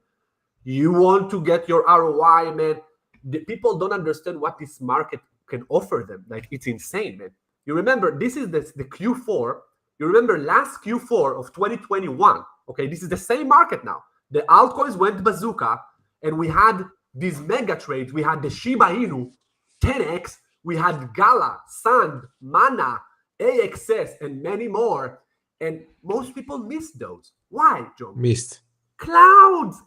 You want to get your ROI, man. The people don't understand what this market can offer them. Like, it's insane, man. You remember, this is the Q4. You remember last Q4 of 2021. Okay, this is the same market now. The altcoins went bazooka, and we had these mega trades. We had the Shiba Inu, 10x. We had Gala, Sand, Mana, AXS, and many more. And most people missed those. Why, Joe? Missed. Clowns,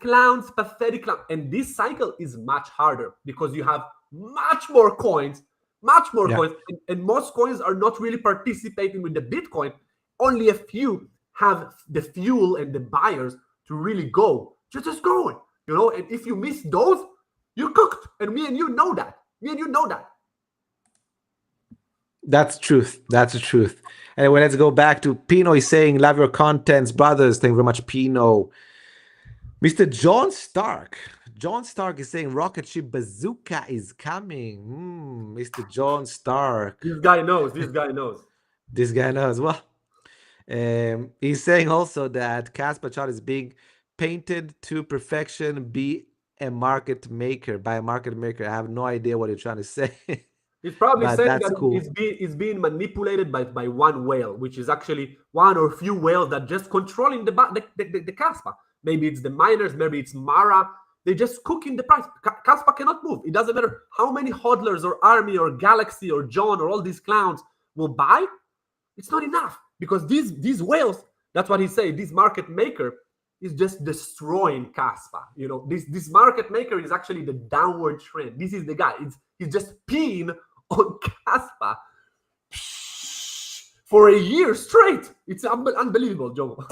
pathetic clowns. And this cycle is much harder because you have much more coins, and most coins are not really participating with the Bitcoin. Only a few have the fuel and the buyers to really go. Just going, and if you miss those, you're cooked. And me and you know that. That's truth. That's the truth. Anyway, let's go back to Pino. Is saying, love your contents, brothers. Thank you very much, Pino. Mr. John Stark. John Stark is saying rocket ship bazooka is coming. Mr. John Stark. This guy knows. This guy knows. Well, he's saying also that KASPA chart is being painted to perfection. Be a market maker. By a market maker. I have no idea what you're trying to say. He's probably saying that cool. it's being manipulated by one whale, which is actually one or few whales that just controlling the KASPA. Maybe it's the miners, maybe it's Mara. They're just cooking the price. KASPA cannot move. It doesn't matter how many hodlers or Army or Galaxy or John or all these clowns will buy. It's not enough because these whales, that's what he said, this market maker is just destroying KASPA. This market maker is actually the downward trend. This is the guy. He's just peeing on KASPA for a year straight. It's unbelievable, Joe.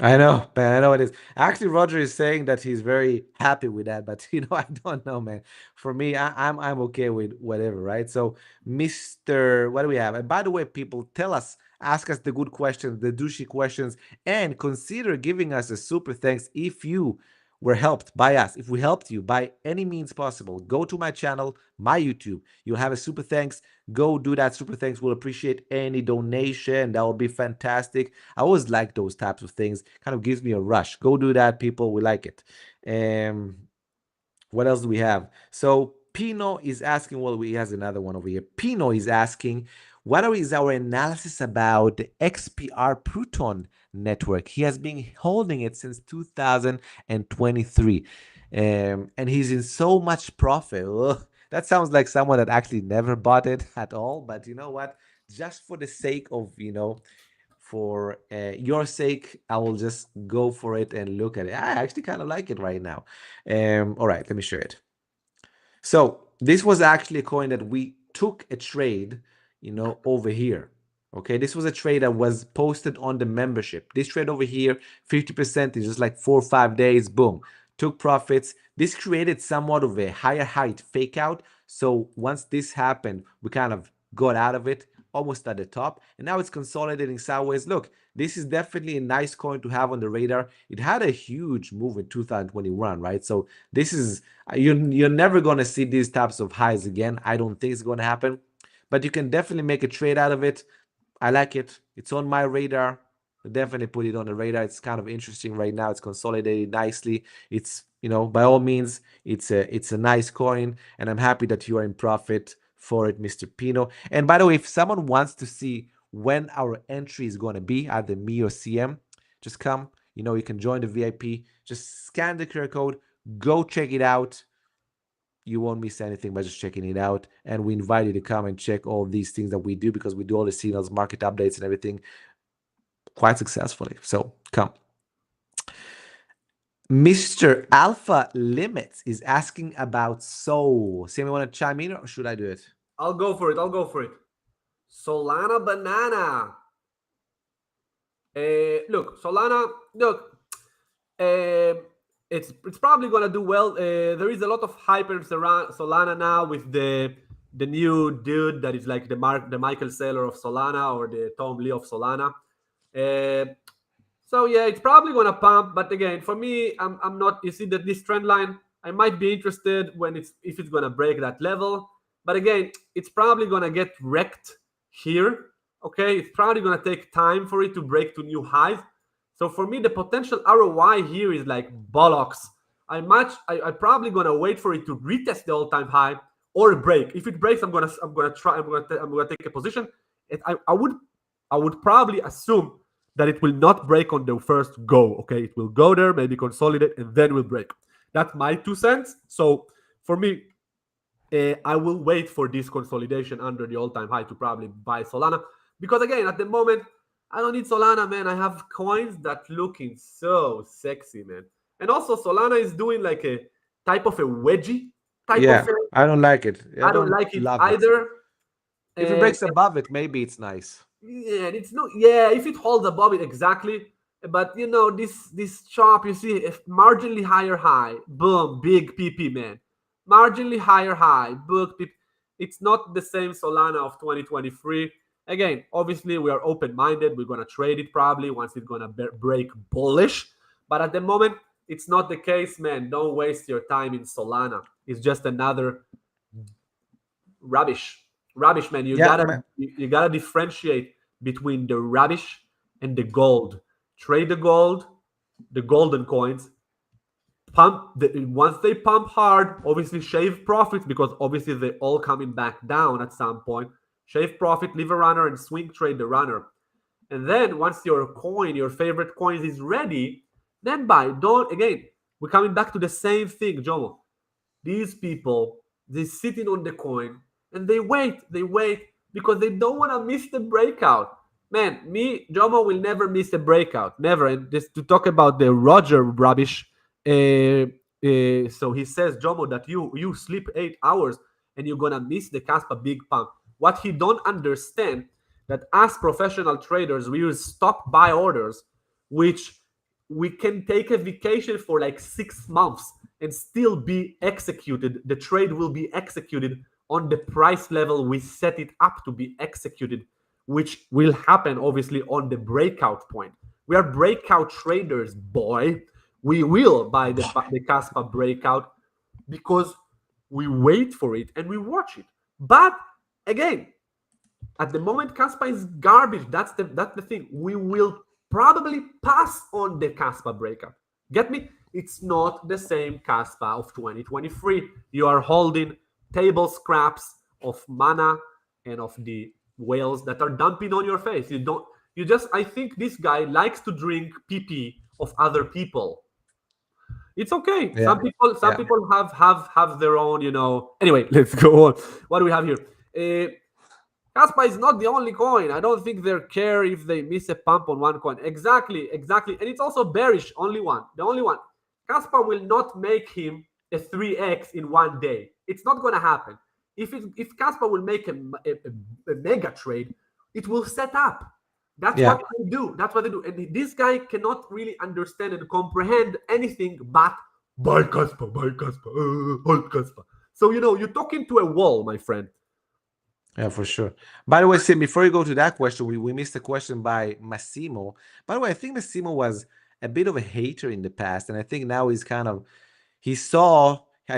I know, man. I know it is. Actually, Roger is saying that he's very happy with that, but I don't know, man. For me, I'm okay with whatever, right? So, Mr. What do we have? And by the way, people, tell us ask us the good questions, the douchey questions, and consider giving us a super thanks if you were helped by us. If we helped you by any means possible, go to my channel, my YouTube. You'll have a super thanks. Go do that super thanks. We'll appreciate any donation. That will be fantastic. I always like those types of things. Kind of gives me a rush. Go do that, people. We like it. What else do we have? So Pino is asking, well, he has another one over here. Pino is asking, what is our analysis about the XPR Proton network? He has been holding it since 2023. And he's in so much profit. Ugh, that sounds like someone that actually never bought it at all. But you know what? Just for the sake of, for your sake, I will just go for it and look at it. I actually kind of like it right now. All right, let me show it. So this was actually a coin that we took a trade, over here. Okay, this was a trade that was posted on the membership. This trade over here, 50% is just like 4 or 5 days, boom, took profits. This created somewhat of a higher height fake out. So once this happened, we kind of got out of it almost at the top, and now it's consolidating sideways. Look, this is definitely a nice coin to have on the radar. It had a huge move in 2021, right? So this is, you're never going to see these types of highs again. I don't think it's going to happen, but you can definitely make a trade out of it. I like it. It's on my radar. I'll definitely put it on the radar. It's kind of interesting right now. It's consolidated nicely. It's, by all means, it's a nice coin, and I'm happy that you are in profit for it, Mr. Pino. And by the way, if someone wants to see when our entry is going to be, either me or CM, just come. You can join the VIP. Just scan the QR code. Go check it out. You won't miss anything by just checking it out. And we invite you to come and check all these things that we do, because we do all the signals, market updates, and everything quite successfully. So come. Mr. Alpha Limits is asking about Soul. Sam, you want to chime in, or should I do it? I'll go for it. Solana banana. Look, Solana. Look, it's probably gonna do well. There is a lot of hype around Solana now with the new dude that is like the Michael Saylor of Solana, or the Tom Lee of Solana. So yeah, it's probably gonna pump. But again, for me, I'm not. You see that this trend line, I might be interested if it's gonna break that level. But again, it's probably gonna get wrecked here. Okay, it's probably gonna take time for it to break to new highs. So for me, the potential ROI here is like bollocks. I'm probably gonna wait for it to retest the all-time high or break. If it breaks, I'm gonna take a position. I would probably assume that it will not break on the first go. Okay, it will go there, maybe consolidate, and then will break. That's my 2 cents. So for me, I will wait for this consolidation under the all-time high to probably buy Solana, because again, at the moment, I don't need Solana, man. I have coins that looking so sexy, man. And also, Solana is doing like a type of a wedgie type of thing. I don't like it. I don't like it either. If it breaks above it, maybe it's nice. Yeah, it's not. Yeah, if it holds above it, exactly. But this chop, you see, if marginally higher high, boom, big PP, man. Marginally higher high, book PP. It's not the same Solana of 2023. Again, obviously, we are open-minded. We're gonna trade it probably once it's gonna break bullish. But at the moment, it's not the case, man. Don't waste your time in Solana. It's just another rubbish, man. You gotta differentiate between the rubbish and the gold. Trade the gold, the golden coins. Once they pump hard, obviously shave profits, because obviously they're all coming back down at some point. Shave profit, leave a runner, and swing trade the runner. And then once your favorite coin is ready, then buy. We're coming back to the same thing, Jomo. These people, they're sitting on the coin and they wait because they don't want to miss the breakout. Man, Jomo will never miss a breakout, never. And just to talk about the Roger rubbish, so he says, Jomo, that you sleep 8 hours and you're gonna miss the KASPA big pump. What he don't understand, that as professional traders, we use stop buy orders, which we can take a vacation for like 6 months and still be executed. The trade will be executed on the price level we set it up to be executed which will happen obviously on the breakout point. We are breakout traders, boy. We will buy the KASPA breakout because we wait for it and we watch it. But again, at the moment, KASPA is garbage. That's the thing. We will probably pass on the KASPA breakout. Get me? It's not the same KASPA of 2023. You are holding table scraps of mana and of the whales that are dumping on your face. I think this guy likes to drink pee of other people. It's okay. Yeah. Some people have their own, Anyway, let's go on. What do we have here? KASPA is not the only coin. I don't think they care if they miss a pump on one coin. Exactly. And it's also bearish, the only one. KASPA will not make him a 3x in one day. It's not going to happen. If KASPA will make a mega trade, it will set up. That's what they do. And this guy cannot really understand and comprehend anything but buy KASPA, hold KASPA. So, you're talking to a wall, my friend. Yeah, for sure. By the way, Sim, before you go to that question, we missed a question by Massimo. By the way, I think Massimo was a bit of a hater in the past, and I think now I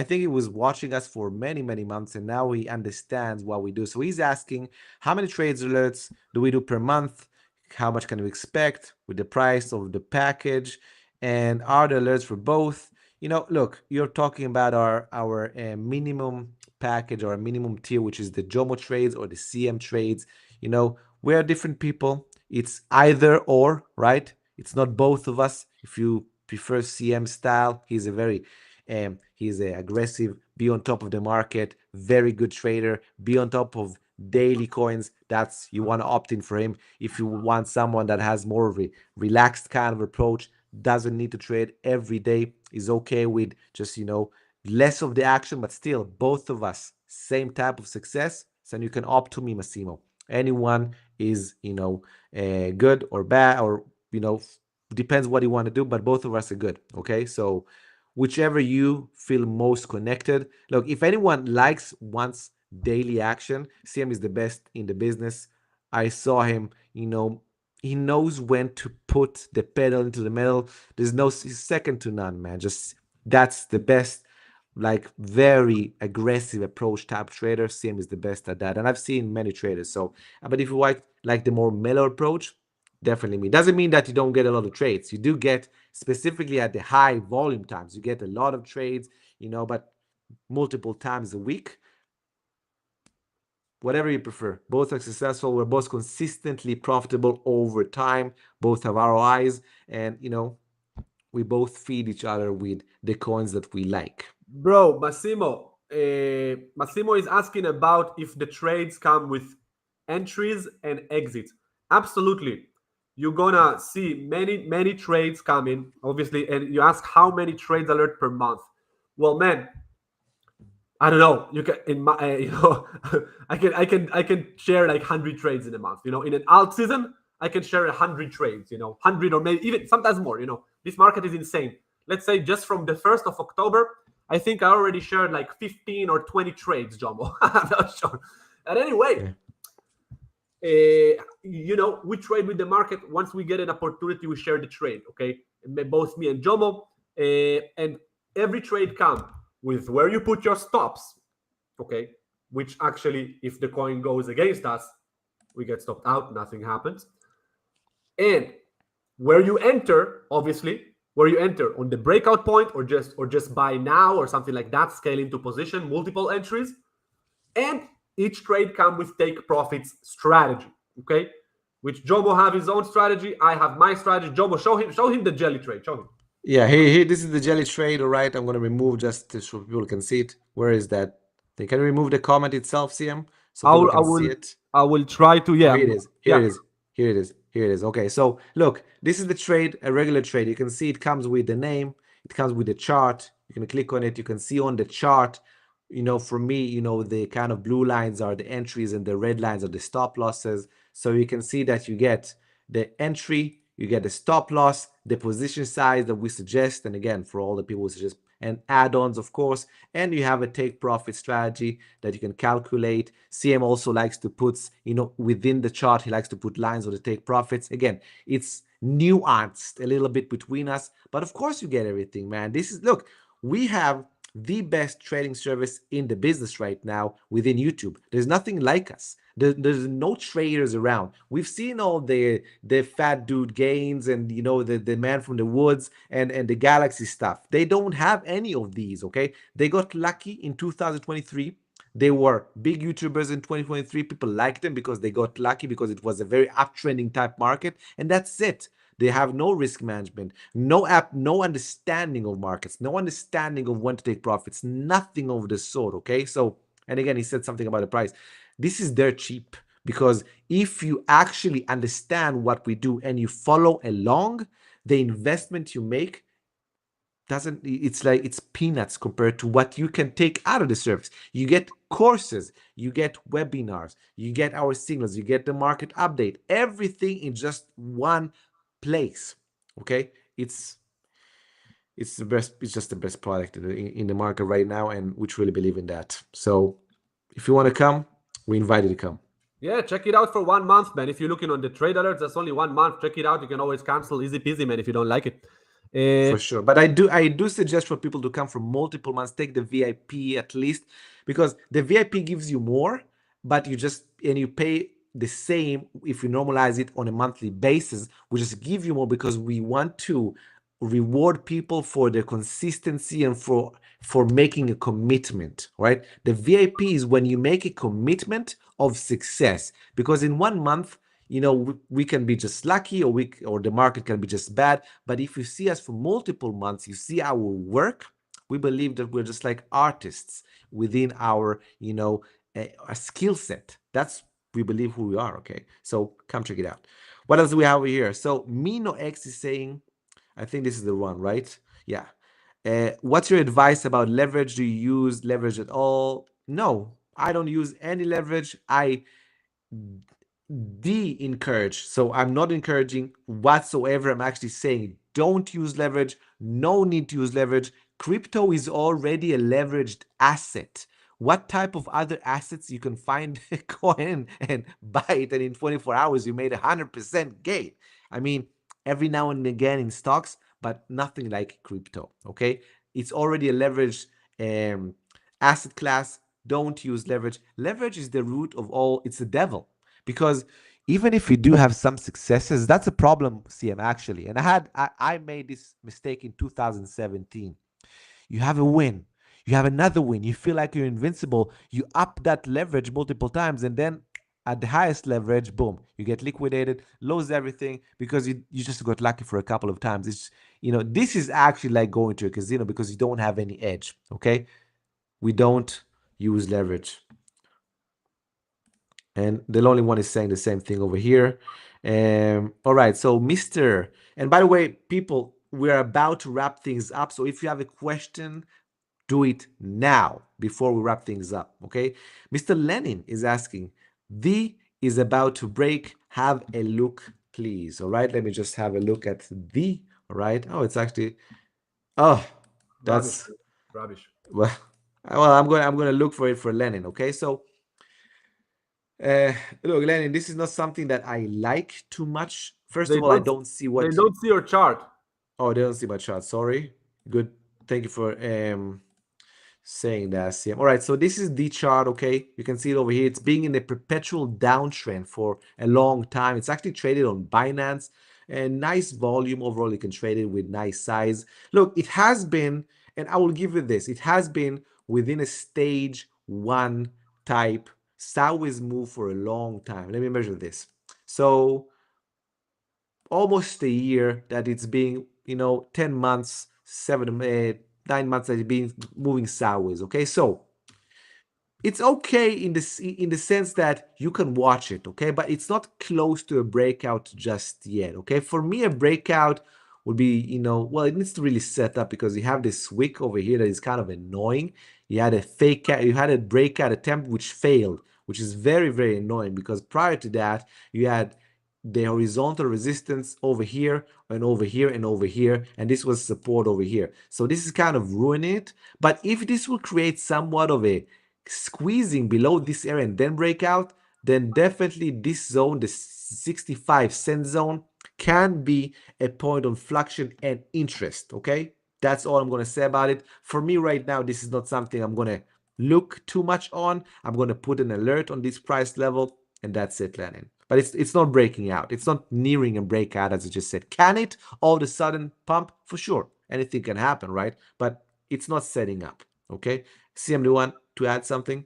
think he was watching us for many, many months, and now he understands what we do. So he's asking, how many trades alerts do we do per month? How much can we expect with the price of the package? And are the alerts for both? Look, you're talking about our minimum package or a minimum tier, which is the JOMO trades or the CM trades. We are different people. It's either or, right? It's not both of us. If you prefer CM style, he's aggressive, be on top of the market, very good trader, be on top of daily coins. You want to opt in for him. If you want someone that has more of a relaxed kind of approach, doesn't need to trade every day, is okay with just less of the action, but still both of us same type of success. So you can opt to me, Massimo. Anyone is good or bad, or depends what you want to do, but both of us are good. Okay, so whichever you feel most connected. Look, if anyone wants daily action, CM is the best in the business. I saw him, he knows when to put the pedal into the metal. He's second to none, man. That's the best, very aggressive approach type trader. CM is the best at that. And I've seen many traders. So, but if you like the more mellow approach, definitely me. Doesn't mean that you don't get a lot of trades. You do get, specifically at the high volume times, you get a lot of trades, but multiple times a week. Whatever you prefer. Both are successful. We're both consistently profitable over time. Both have ROIs, and we both feed each other with the coins that we like. Bro, Massimo is asking about if the trades come with entries and exits. Absolutely. You're gonna see many trades coming, obviously, and you ask how many trades alert per month. Well, man, I don't know. You can in my I can share 100 trades in a month. In an alt season, I can share 100 trades. 100 or maybe even sometimes more. This market is insane. Let's say just from the 1st of October, I think I already shared 15 or 20 trades, Jumbo. I'm not sure. And anyway, we trade with the market. Once we get an opportunity, we share the trade. Okay, both me and Jomo, and every trade comes with where you put your stops, okay? Which actually, if the coin goes against us, we get stopped out, nothing happens. And where you enter, obviously, where you enter on the breakout point or just buy now or something like that, scale into position, multiple entries, and each trade comes with take profits strategy, okay? Which Jomo have his own strategy, I have my strategy. Jomo, show him the jelly trade. Show him. Yeah, here, this is the jelly trade. All right, I'm going to remove just so people can see it. Where is that? They can remove the comment itself, CM, so people can see it. I will try to. Yeah, here it is. Here it is. Okay, so look, this is the trade, a regular trade. You can see it comes with the name. It comes with the chart. You can click on it. You can see on the chart. For me, the kind of blue lines are the entries and the red lines are the stop losses. So you can see that you get the entry, you get the stop loss, the position size that we suggest. And again, for all the people who suggest and add-ons, of course, and you have a take profit strategy that you can calculate. CM also likes to put, within the chart, he likes to put lines of the take profits. Again, it's nuanced a little bit between us, but of course you get everything, man. Look, we have the best trading service in the business right now within YouTube. There's nothing like us. There's no traders around. We've seen all the fat dude gains and the man from the woods and the galaxy stuff. They don't have any of these. Okay, they got lucky in 2023. They were big YouTubers in 2023. People liked them because they got lucky, because it was a very uptrending type market, and that's it. They have no risk management, no understanding of markets, no understanding of when to take profits, nothing of the sort. Okay, so, and again, he said something about the price. This is dirt cheap, because if you actually understand what we do and you follow along, the investment you make it's peanuts compared to what you can take out of the service. You get courses, you get webinars, you get our signals, you get the market update, everything in just one place. Okay, it's the best. It's just the best product in the market right now, and we truly believe in that. So if you want to come, we invite you to come. Yeah, check it out for 1 month, man. If you're looking on the trade alerts, that's only 1 month. Check it out. You can always cancel, easy peasy, man, if you don't like it. For sure, but I do suggest for people to come for multiple months. Take the VIP at least, because the VIP gives you more, but you pay the same if you normalize it on a monthly basis. We just give you more because we want to reward people for their consistency and for making a commitment, right? The VIP is when you make a commitment of success, because in 1 month, we can be just lucky, or the market can be just bad. But if you see us for multiple months, you see our work, we believe that we're just like artists within our, a skill set. That's, we believe, who we are. Okay, so come check it out. What else do we have over here? So MinoX is saying, I think this is the one, right? Yeah. What's your advice about leverage? Do you use leverage at all? No, I don't use any leverage. I de-encourage. So I'm not encouraging whatsoever. I'm actually saying don't use leverage. No need to use leverage. Crypto is already a leveraged asset. What type of other assets you can find, go ahead and buy it, and in 24 hours you made 100% gain? I mean, every now and again in stocks, but nothing like crypto. Okay, it's already a leveraged asset class. Don't use leverage. Leverage is the root of all. It's the devil, because even if you do have some successes, that's a problem, CM, actually. And I made this mistake in 2017. You have a win, you have another win, you feel like you're invincible, you up that leverage multiple times, and then at the highest leverage, boom, you get liquidated, lose everything because you just got lucky for a couple of times. It's, this is actually like going to a casino because you don't have any edge. Okay, we don't use leverage. And the lonely one is saying the same thing over here. All right, so Mr. And by the way, people, we're about to wrap things up. So if you have a question, do it now before we wrap things up, okay? Mr. Lenin is asking, the is about to break. Have a look, please. All right, let me just have a look at the. All right. Oh, it's actually. Oh, that's rubbish. Well, I'm going to look for it for Lenin. Okay, so. Look, Lenin, this is not something that I like too much. First of all, I don't see what. They don't see your chart. Oh, they don't see my chart. Sorry. Good. Thank you for saying that, CM. All right, so this is the chart. Okay, you can see it over here. It's being in a perpetual downtrend for a long time. It's actually traded on Binance, and nice volume overall. You can trade it with nice size. Look, it has been, and I will give you this, it has been within a stage 1 type sideways move for a long time. Let me measure this. So almost a year that it's being, 10 months, 9 months that it's been moving sideways. Okay, so it's okay in the sense that you can watch it, okay, but it's not close to a breakout just yet. Okay, for me, a breakout would be, well, it needs to really set up, because you have this wick over here that is kind of annoying. You had a breakout attempt which failed, which is very, very annoying, because prior to that you had the horizontal resistance over here and over here and over here, and this was support over here. So this is kind of ruining it. But if this will create somewhat of a squeezing below this area and then break out, then definitely this zone, the 65 cent zone, can be a point of inflection and interest. Okay, that's all I'm going to say about it. For me right now, this is not something I'm going to look too much on. I'm going to put an alert on this price level, and that's it, Lenin. But it's not breaking out. It's not nearing a breakout, as I just said. Can it all of a sudden pump? For sure. Anything can happen, right? But it's not setting up. Okay. CM, do you want to add something?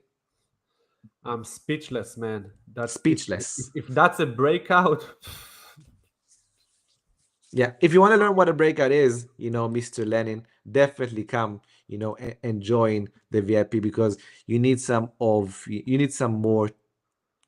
I'm speechless, man. That's Speechless. If that's a breakout. Yeah, if you want to learn what a breakout is, Mr. Lenin, definitely come, and join the VIP, because you need some more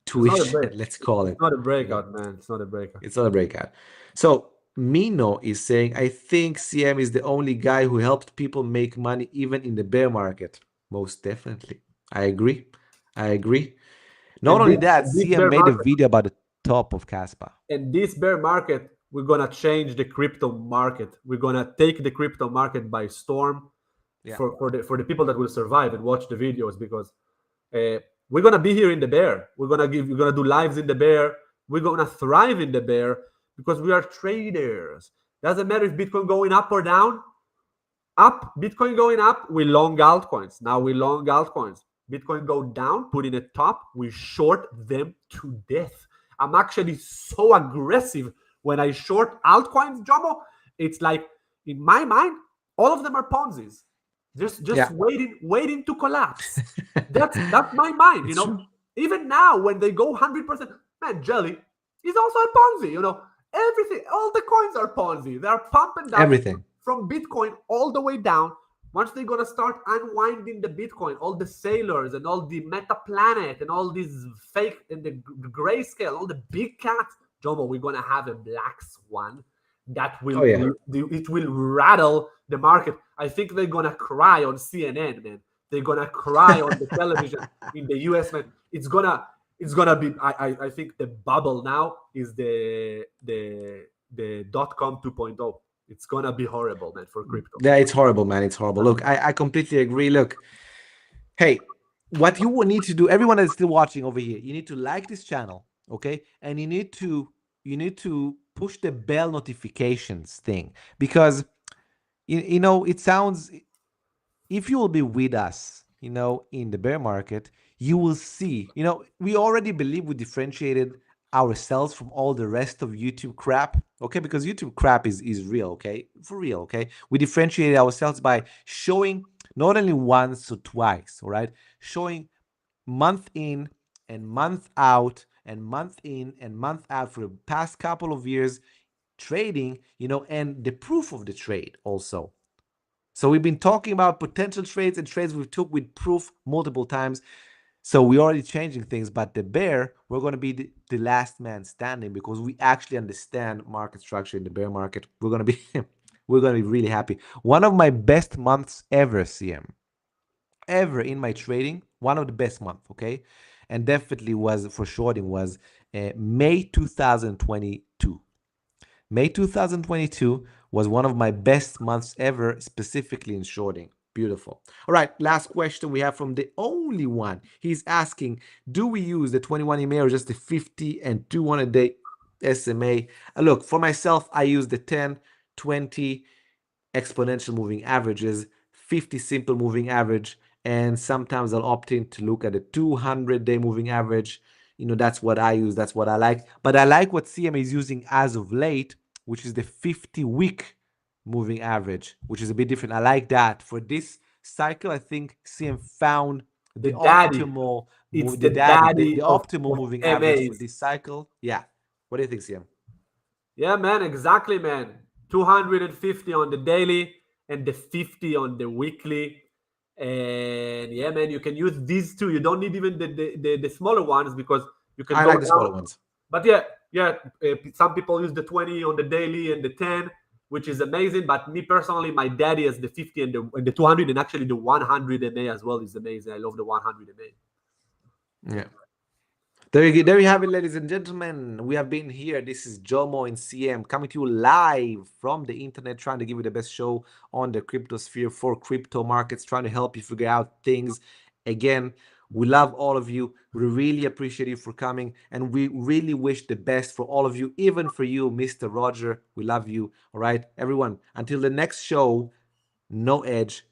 tuition, let's call it. It's not a breakout, man. It's not a breakout. It's not a breakout. So Mino is saying, I think CM is the only guy who helped people make money even in the bear market. Most definitely. I agree. Not only that, CM made a video about the top of KASPA. And this bear market, we're gonna change the crypto market. We're gonna take the crypto market by storm. Yeah. For the people that will survive and watch the videos, because we're gonna be here in the bear. We're gonna do lives in the bear. We're gonna thrive in the bear because we are traders. Doesn't matter if Bitcoin going up or down. Up, Bitcoin going up, we long altcoins. Now we long altcoins. Bitcoin go down, put in a top, we short them to death. I'm actually so aggressive when I short altcoins, Jomo. It's like, in my mind, all of them are Ponzi's. Just waiting to collapse. That's my mind, Even now, when they go 100%, man, Jelly is also a Ponzi, Everything, all the coins are Ponzi. They are pumping down everything from Bitcoin all the way down. Once they're gonna start unwinding the Bitcoin, all the sailors and all the Meta Planet and all these fake and the grayscale, all the big cats, Jomo, we're gonna have a black swan that will it will rattle the market. I think they're gonna cry on CNN, man. They're gonna cry on the television in the US, man. It's gonna be. I think the bubble now is the .com 2.0. It's gonna be horrible, man, for crypto. Yeah, it's horrible, man. It's horrible. Look, I completely agree. Look, hey, what you will need to do, everyone that's still watching over here, you need to like this channel, okay? And you need to push the bell notifications thing, because it sounds, if you will be with us, in the bear market, you will see, we already believe we differentiated ourselves from all the rest of YouTube crap, okay? Because YouTube crap is real, okay? For real, okay? We differentiated ourselves by showing not only once or twice, all right? Showing month in and month out and month in and month out for the past couple of years, trading, and the proof of the trade also. So we've been talking about potential trades and trades we took with proof multiple times. So we're already changing things, but the bear, we're going to be the last man standing, because we actually understand market structure in the bear market. We're going to be really happy. One of my best months ever, CM, ever in my trading, one of the best months, okay? And definitely was for shorting was May 2022. May 2022 was one of my best months ever, specifically in shorting. Beautiful. All right, last question we have from the only one. He's asking, do we use the 21 EMA or just the 50 and 200-day SMA? Look, for myself, I use the 10, 20 exponential moving averages, 50 simple moving average, and sometimes I'll opt in to look at the 200-day moving average. That's what I use. That's what I like. But I like what CM is using as of late, which is the 50-week moving average, which is a bit different. I like that. For this cycle, I think CM found the optimal optimal moving average for this cycle. Yeah. What do you think, CM? Yeah, man, exactly, man. 250 on the daily and the 50 on the weekly. And yeah, man, you can use these two. You don't need even the smaller ones, because you can. I like the smaller ones. But yeah, some people use the 20 on the daily and the 10, which is amazing. But me personally, my daddy has the 50 and the 200, and actually the 100 MA as well is amazing. I love the 100 MA. Yeah. There you have it, ladies and gentlemen. We have been here. This is Jomo and CM coming to you live from the internet, trying to give you the best show on the crypto sphere for crypto markets, trying to help you figure out things. Again, we love all of you. We really appreciate you for coming, and we really wish the best for all of you, even for you, Mr. Roger. We love you. All right, everyone. Until the next show, no edge,